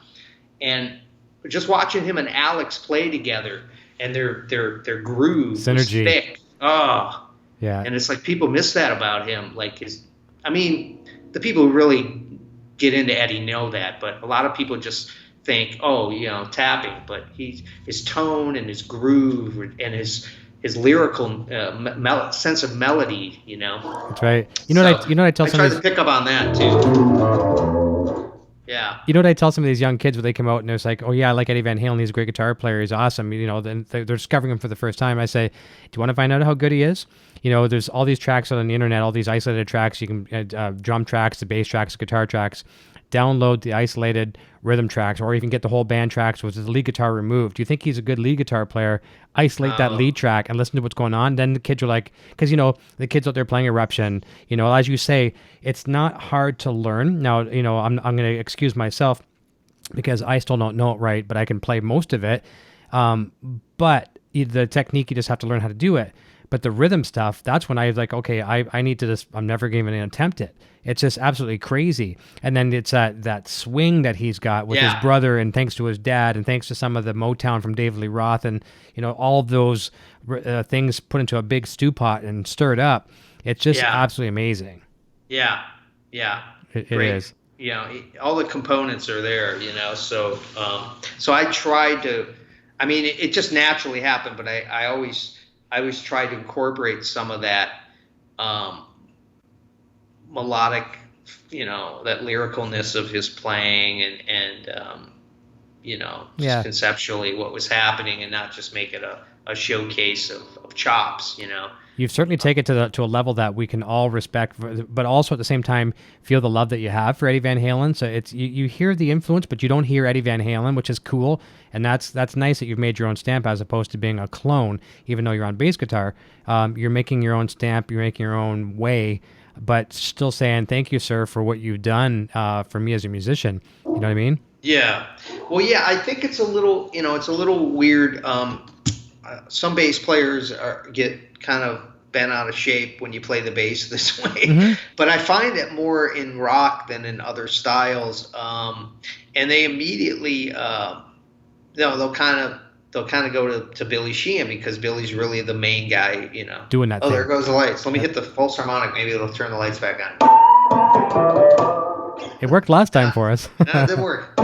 Speaker 3: And just watching him and Alex play together. And their groove
Speaker 2: synergy
Speaker 3: was thick. Oh,
Speaker 2: yeah.
Speaker 3: And it's like people miss that about him. Like the people who really get into Eddie know that, but a lot of people just think, oh, you know, tapping. But his tone and his groove and his lyrical sense of melody, you know.
Speaker 2: That's right. You know what I tell some.
Speaker 3: I try to pick up on that too. Yeah.
Speaker 2: You know what I tell some of these young kids when they come out and they're like, oh yeah, I like Eddie Van Halen. He's a great guitar player. He's awesome. You know, then they're discovering him for the first time. I say, do you want to find out how good he is? You know, there's all these tracks on the internet, all these isolated tracks. You can drum tracks, the bass tracks, guitar tracks. Download the isolated rhythm tracks, or even get the whole band tracks with the lead guitar removed. Do you think he's a good lead guitar player? Isolate that lead track and listen to what's going on. Then the kids are like, because, you know, the kids out there playing Eruption, you know, as you say, it's not hard to learn. Now, you know, I'm going to excuse myself because I still don't know it right, but I can play most of it. But the technique, you just have to learn how to do it. But the rhythm stuff, that's when I was like, okay, I need to just, I'm never going to even attempt it. It's just absolutely crazy. And then it's that swing that he's got with his brother, and thanks to his dad, and thanks to some of the Motown from David Lee Roth, and, you know, all of those things put into a big stew pot and stirred up. It's just absolutely amazing.
Speaker 3: Yeah.
Speaker 2: It is.
Speaker 3: You know, all the components are there, you know, so I tried to, I mean, it just naturally happened, but I always try to incorporate some of that melodic, you know, that lyricalness of his playing and you know, just conceptually what was happening, and not just make it a showcase of chops, you know. You've
Speaker 2: certainly taken it to a level that we can all respect, but also at the same time feel the love that you have for Eddie Van Halen. So it's you hear the influence, but you don't hear Eddie Van Halen, which is cool, and that's nice that you've made your own stamp as opposed to being a clone. Even though you're on bass guitar, you're making your own stamp, you're making your own way, but still saying thank you, sir, for what you've done for me as a musician. You know what I mean?
Speaker 3: Yeah. Well, yeah, I think it's a little, you know, it's a little weird. Some bass players get kind of bent out of shape when you play the bass this way, but I find it more in rock than in other styles. And they immediately, they'll kind of go to Billy Sheehan, because Billy's really the main guy, you know.
Speaker 2: Doing that.
Speaker 3: Oh, there goes the lights. Let me hit the pulse harmonic. Maybe it'll turn the lights back on.
Speaker 2: It worked last time for us.
Speaker 3: No, it didn't work.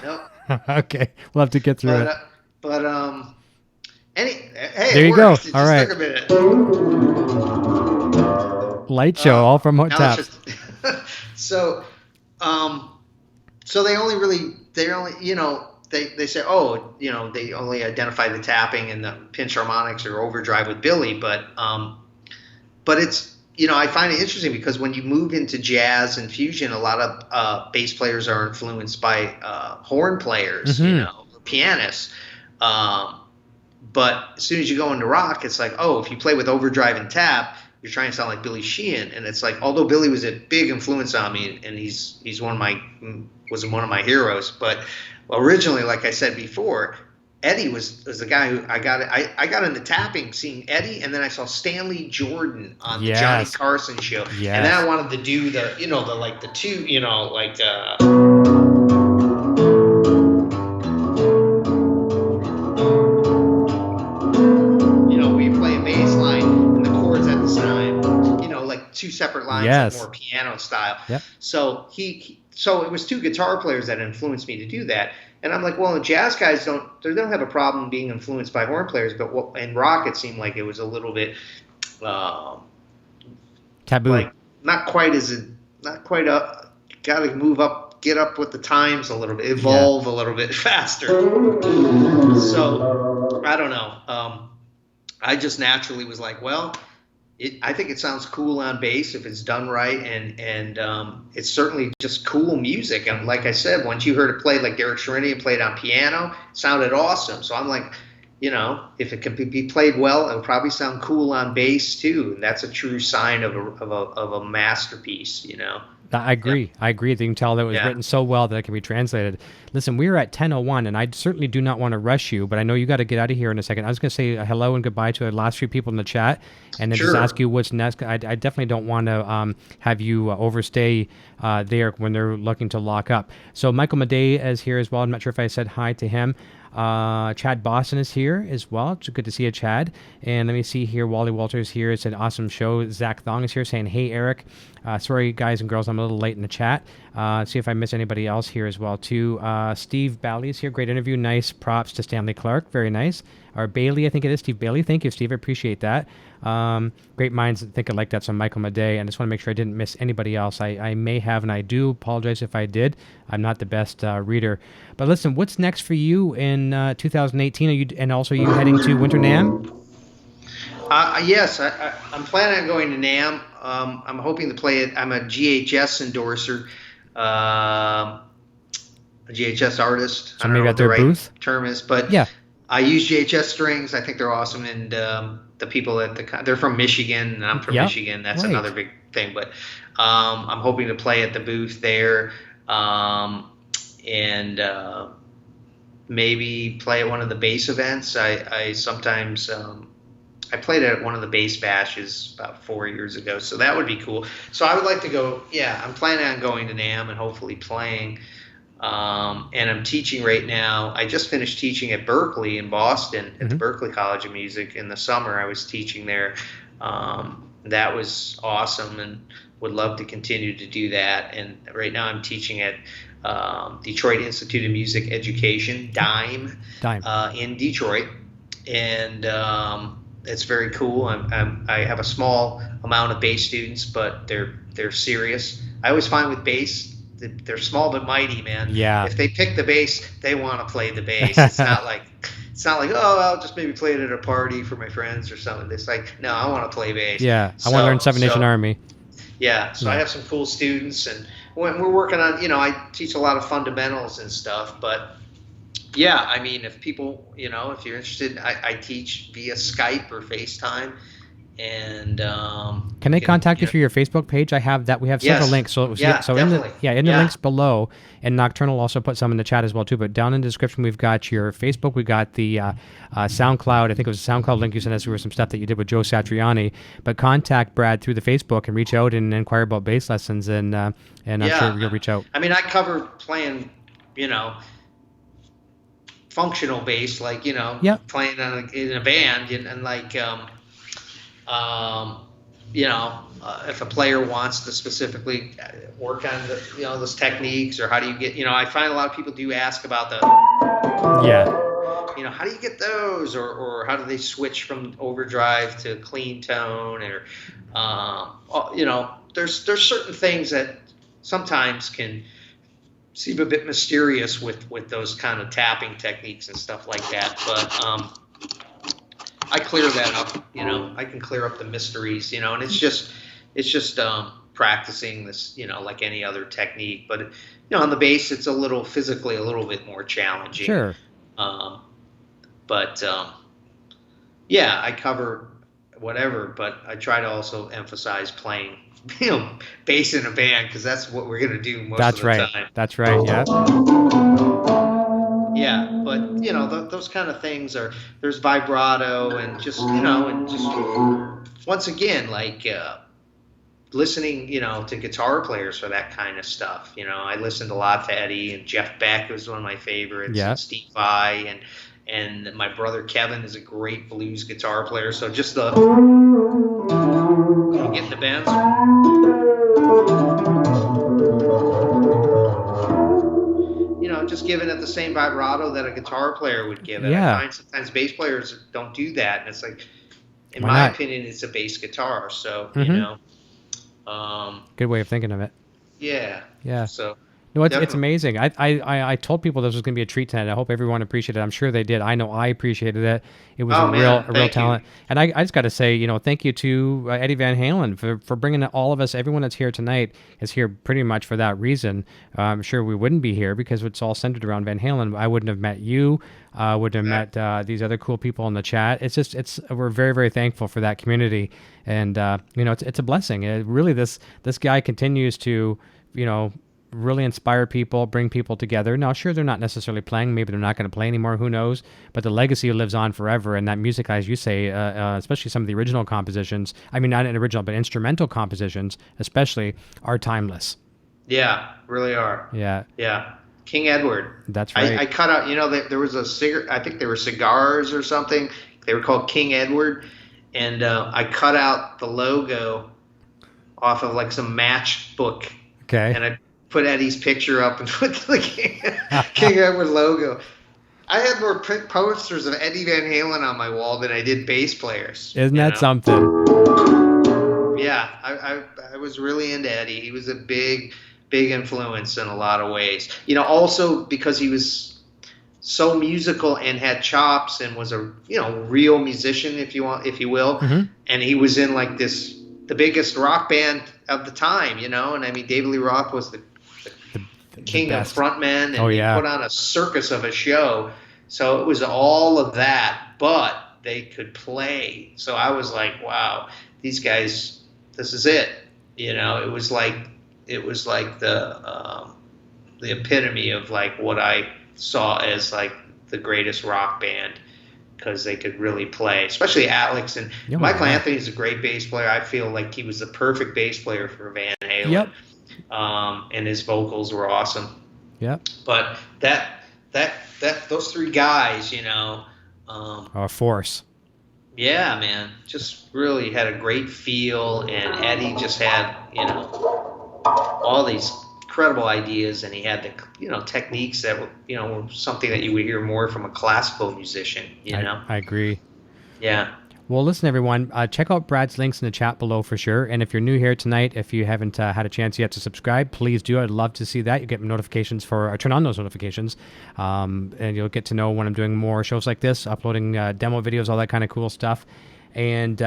Speaker 3: Nope.
Speaker 2: Okay, we'll have to get through it.
Speaker 3: Hey,
Speaker 2: there you go. All right.
Speaker 3: Took a minute.
Speaker 2: Light show, all from Hot Tap.
Speaker 3: So they only, you know, they say, oh, you know, they only identify the tapping and the pinch harmonics or overdrive with Billy, but I find it interesting because when you move into jazz and fusion, a lot of bass players are influenced by horn players, or pianists. But as soon as you go into rock, it's like, oh, if you play with overdrive and tap, you're trying to sound like Billy Sheehan. And it's like, although Billy was a big influence on me, and he's one of my heroes, but originally, like I said before, Eddie was the guy who I got into tapping, seeing Eddie, and then I saw Stanley Jordan on the Johnny Carson show, and then I wanted to do the two, we play a bass line and the chords at the time, like two separate lines, like more piano style. Yep. So so it was two guitar players that influenced me to do that. And I'm like, well, the jazz guys don't have a problem being influenced by horn players, but in rock it seemed like it was a little bit
Speaker 2: taboo.
Speaker 3: Like got to move up, get up with the times a little bit, evolve a little bit faster. So I don't know. I just naturally was like, well, I think it sounds cool on bass if it's done right, and it's certainly just cool music. And like I said, once you heard it played, like Derek Sherinian played on piano, it sounded awesome. So I'm like, if it can be played well, it would probably sound cool on bass too. And that's a true sign of a masterpiece.
Speaker 2: I agree. Yeah. I agree. You can tell that it was written so well that it can be translated. Listen, we're at 10:01, and I certainly do not want to rush you, but I know you got to get out of here in a second. I was going to say hello and goodbye to the last few people in the chat, and then just ask you what's next. I definitely don't want to have you overstay there when they're looking to lock up. So Michael Madej is here as well. I'm not sure if I said hi to him. Chad Boston is here as well. It's good to see you, Chad. And let me see here. Wally Walters here. It's an awesome show. Zach Thong is here saying, hey, Eric. Sorry, guys and girls, I'm a little late in the chat. See if I miss anybody else here as well, too. Steve Bally is here. Great interview. Nice props to Stanley Clark. Very nice. Or Bailey, I think it is. Steve Bailey. Thank you, Steve. I appreciate that. Great minds think alike. That's on Michael Madej. And I just want to make sure I didn't miss anybody else. I may have, and I do apologize if I did. I'm not the best reader. But listen, what's next for you in 2018? And also, are you heading to Winter NAMM?
Speaker 3: Yes, I'm planning on going to NAMM. I'm hoping to play it. I'm a GHS endorser, a GHS artist.
Speaker 2: So maybe at their booth?
Speaker 3: Term is, but I use GHS strings. I think they're awesome, and the people they're from Michigan, and I'm from Michigan. That's another big thing. But I'm hoping to play at the booth there, and maybe play at one of the bass events. I sometimes I played at one of the bass bashes about 4 years ago, so that would be cool. So I would like to go. Yeah, I'm planning on going to NAMM and hopefully playing. And I'm teaching right now. I just finished teaching at Berklee in Boston at the Berklee College of Music in the summer. I was teaching there. That was awesome, and would love to continue to do that. And right now I'm teaching at Detroit Institute of Music Education, DIME. In Detroit, and it's very cool. I have a small amount of bass students, but they're serious. I always find with bass, they're small but mighty, man.
Speaker 2: Yeah.
Speaker 3: If they pick the bass, they want to play the bass. It's not like oh, I'll just maybe play it at a party for my friends or something. It's like, no, I want to play bass.
Speaker 2: Yeah, I want to learn Seven Nation Army.
Speaker 3: Yeah, so I have some cool students, and when we're working on, I teach a lot of fundamentals and stuff, but yeah, I mean, if people, if you're interested, I teach via Skype or FaceTime. And
Speaker 2: can they contact you through your Facebook page? I have that. We have several links. So in the links below, and Nocturnal also put some in the chat as well too. But down in the description, we've got your Facebook. We got the SoundCloud. I think it was a SoundCloud link you sent us. There was some stuff that you did with Joe Satriani. But contact Brad through the Facebook and reach out and inquire about bass lessons. And I'm sure you'll reach out.
Speaker 3: I mean, I cover playing, functional bass, like playing in a band, and like. If a player wants to specifically work on those techniques, or how do you get, I find a lot of people do ask about how do you get those, or how do they switch from overdrive to clean tone, or there's certain things that sometimes can seem a bit mysterious with those kind of tapping techniques and stuff like that, but I clear that up, I can clear up the mysteries, and it's just, it's just practicing this, like any other technique. But on the bass, it's physically a little bit more challenging.
Speaker 2: Sure.
Speaker 3: But yeah, I cover whatever, but I try to also emphasize playing, bass in a band, because that's what we're gonna do most of the time.
Speaker 2: That's right. Yeah.
Speaker 3: Yeah, but those kind of things there's vibrato and just once again, like listening, to guitar players for that kind of stuff. I listened a lot to Eddie, and Jeff Beck was one of my favorites.
Speaker 2: Yeah.
Speaker 3: And Steve Vai, and my brother Kevin is a great blues guitar player. So just getting the bands. Just giving it the same vibrato that a guitar player would give it.
Speaker 2: Yeah.
Speaker 3: I find sometimes bass players don't do that, and it's like, in
Speaker 2: Why
Speaker 3: my
Speaker 2: not?
Speaker 3: opinion, it's a bass guitar. So
Speaker 2: Good way of thinking of it.
Speaker 3: Yeah.
Speaker 2: Yeah.
Speaker 3: So.
Speaker 2: No, it's amazing. I told people this was going to be a treat tonight. I hope everyone appreciated it. I'm sure they did. I know I appreciated it. It was a real talent. And I just got to say, thank you to Eddie Van Halen for bringing all of us. Everyone that's here tonight is here pretty much for that reason. I'm sure we wouldn't be here because it's all centered around Van Halen. I wouldn't have met you. Wouldn't have met these other cool people in the chat. We're very, very thankful for that community. And, it's a blessing. Really, this guy continues to, really inspire people, bring people together. Now, sure, they're not necessarily playing. Maybe they're not going to play anymore. Who knows? But the legacy lives on forever. And that music, as you say, especially some of the original compositions, I mean, not original, but instrumental compositions, especially, are timeless.
Speaker 3: Yeah, really are.
Speaker 2: Yeah.
Speaker 3: Yeah. King Edward.
Speaker 2: That's right.
Speaker 3: I cut out, there was a cigarette, I think they were cigars or something. They were called King Edward. And I cut out the logo off of like some matchbook.
Speaker 2: Okay.
Speaker 3: And I put Eddie's picture up and put the King Edward logo. I had more posters of Eddie Van Halen on my wall than I did bass players.
Speaker 2: Isn't that something?
Speaker 3: Yeah, I was really into Eddie. He was a big influence in a lot of ways. Also because he was so musical and had chops and was a real musician, if you will.
Speaker 2: Mm-hmm.
Speaker 3: And he was in like the biggest rock band of the time, and I mean David Lee Roth was the king of frontmen, and he put on a circus of a show. So it was all of that, but they could play. So I was like, wow, these guys, this is it. It was like the epitome of like what I saw as like the greatest rock band, because they could really play, especially Alex. And Michael Anthony's a great bass player. I feel like he was the perfect bass player for Van Halen.
Speaker 2: Yep.
Speaker 3: And his vocals were awesome.
Speaker 2: Yep.
Speaker 3: But those three guys,
Speaker 2: a force.
Speaker 3: Yeah, man, just really had a great feel, and Eddie just had, all these incredible ideas, and he had the, techniques that were something that you would hear more from a classical musician,
Speaker 2: I agree.
Speaker 3: Yeah.
Speaker 2: Well, listen, everyone, check out Brad's links in the chat below for sure. And if you're new here tonight, if you haven't had a chance yet to subscribe, please do. I'd love to see that. You get notifications turn on those notifications, and you'll get to know when I'm doing more shows like this, uploading demo videos, all that kind of cool stuff. And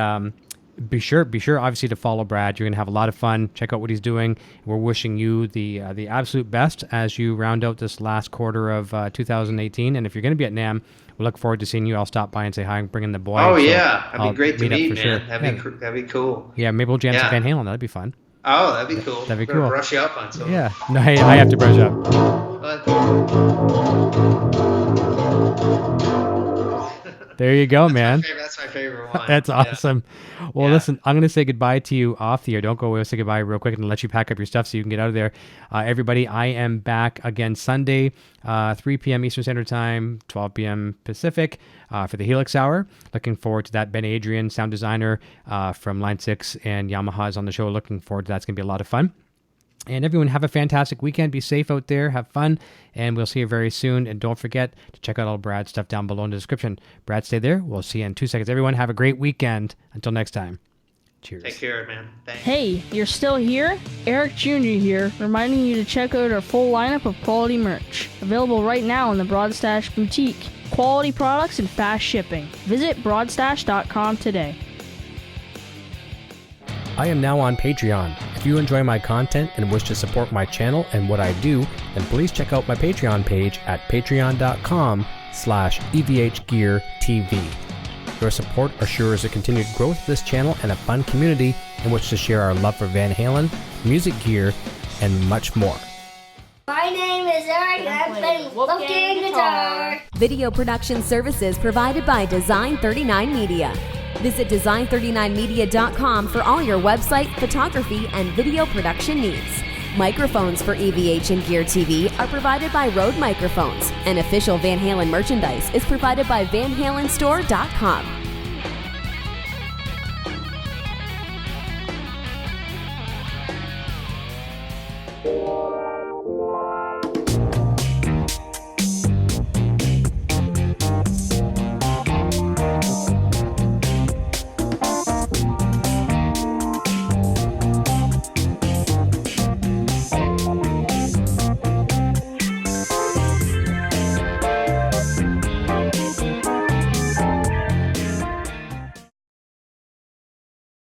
Speaker 2: be sure, obviously, to follow Brad. You're going to have a lot of fun. Check out what he's doing. We're wishing you the absolute best as you round out this last quarter of 2018. And if you're going to be at NAMM, we look forward to seeing you. I'll stop by and say hi and bring in the boys.
Speaker 3: Oh, yeah. That'd be great to meet, man.
Speaker 2: Sure.
Speaker 3: That'd be cool.
Speaker 2: Yeah, maybe we'll jam some Van Halen. That'd be fun.
Speaker 3: Oh, that'd be cool.
Speaker 2: That'd be cool.
Speaker 3: Brush you up on something.
Speaker 2: Yeah. No, I have to brush up. There you go, man.
Speaker 3: That's my favorite one.
Speaker 2: That's awesome. Yeah. Well, listen, I'm going to say goodbye to you off the air. Don't go away. I'll say goodbye real quick and let you pack up your stuff so you can get out of there. Everybody, I am back again Sunday, 3 p.m. Eastern Standard Time, 12 p.m. Pacific for the Helix Hour. Looking forward to that. Ben Adrian, sound designer from Line 6 and Yamaha is on the show. Looking forward to that. It's going to be a lot of fun. And everyone, have a fantastic weekend. Be safe out there. Have fun. And we'll see you very soon. And don't forget to check out all Brad's stuff down below in the description. Brad, stay there. We'll see you in 2 seconds. Everyone, have a great weekend. Until next time. Cheers.
Speaker 3: Take care, man. Thanks.
Speaker 4: Hey, you're still here? Eric Jr. here, reminding you to check out our full lineup of quality merch. Available right now in the Broadstash Boutique. Quality products and fast shipping. Visit broadstash.com today.
Speaker 2: I am now on Patreon. If you enjoy my content and wish to support my channel and what I do, then please check out my Patreon page at patreon.com/evhgeartv. Your support assures the continued growth of this channel and a fun community in which to share our love for Van Halen, music gear, and much more.
Speaker 5: My name is Eric and I play Wolverine guitar.
Speaker 1: Video production services provided by Design 39 Media. Visit design39media.com for all your website, photography, and video production needs. Microphones for EVH and Gear TV are provided by Rode Microphones, and official Van Halen merchandise is provided by VanHalenStore.com.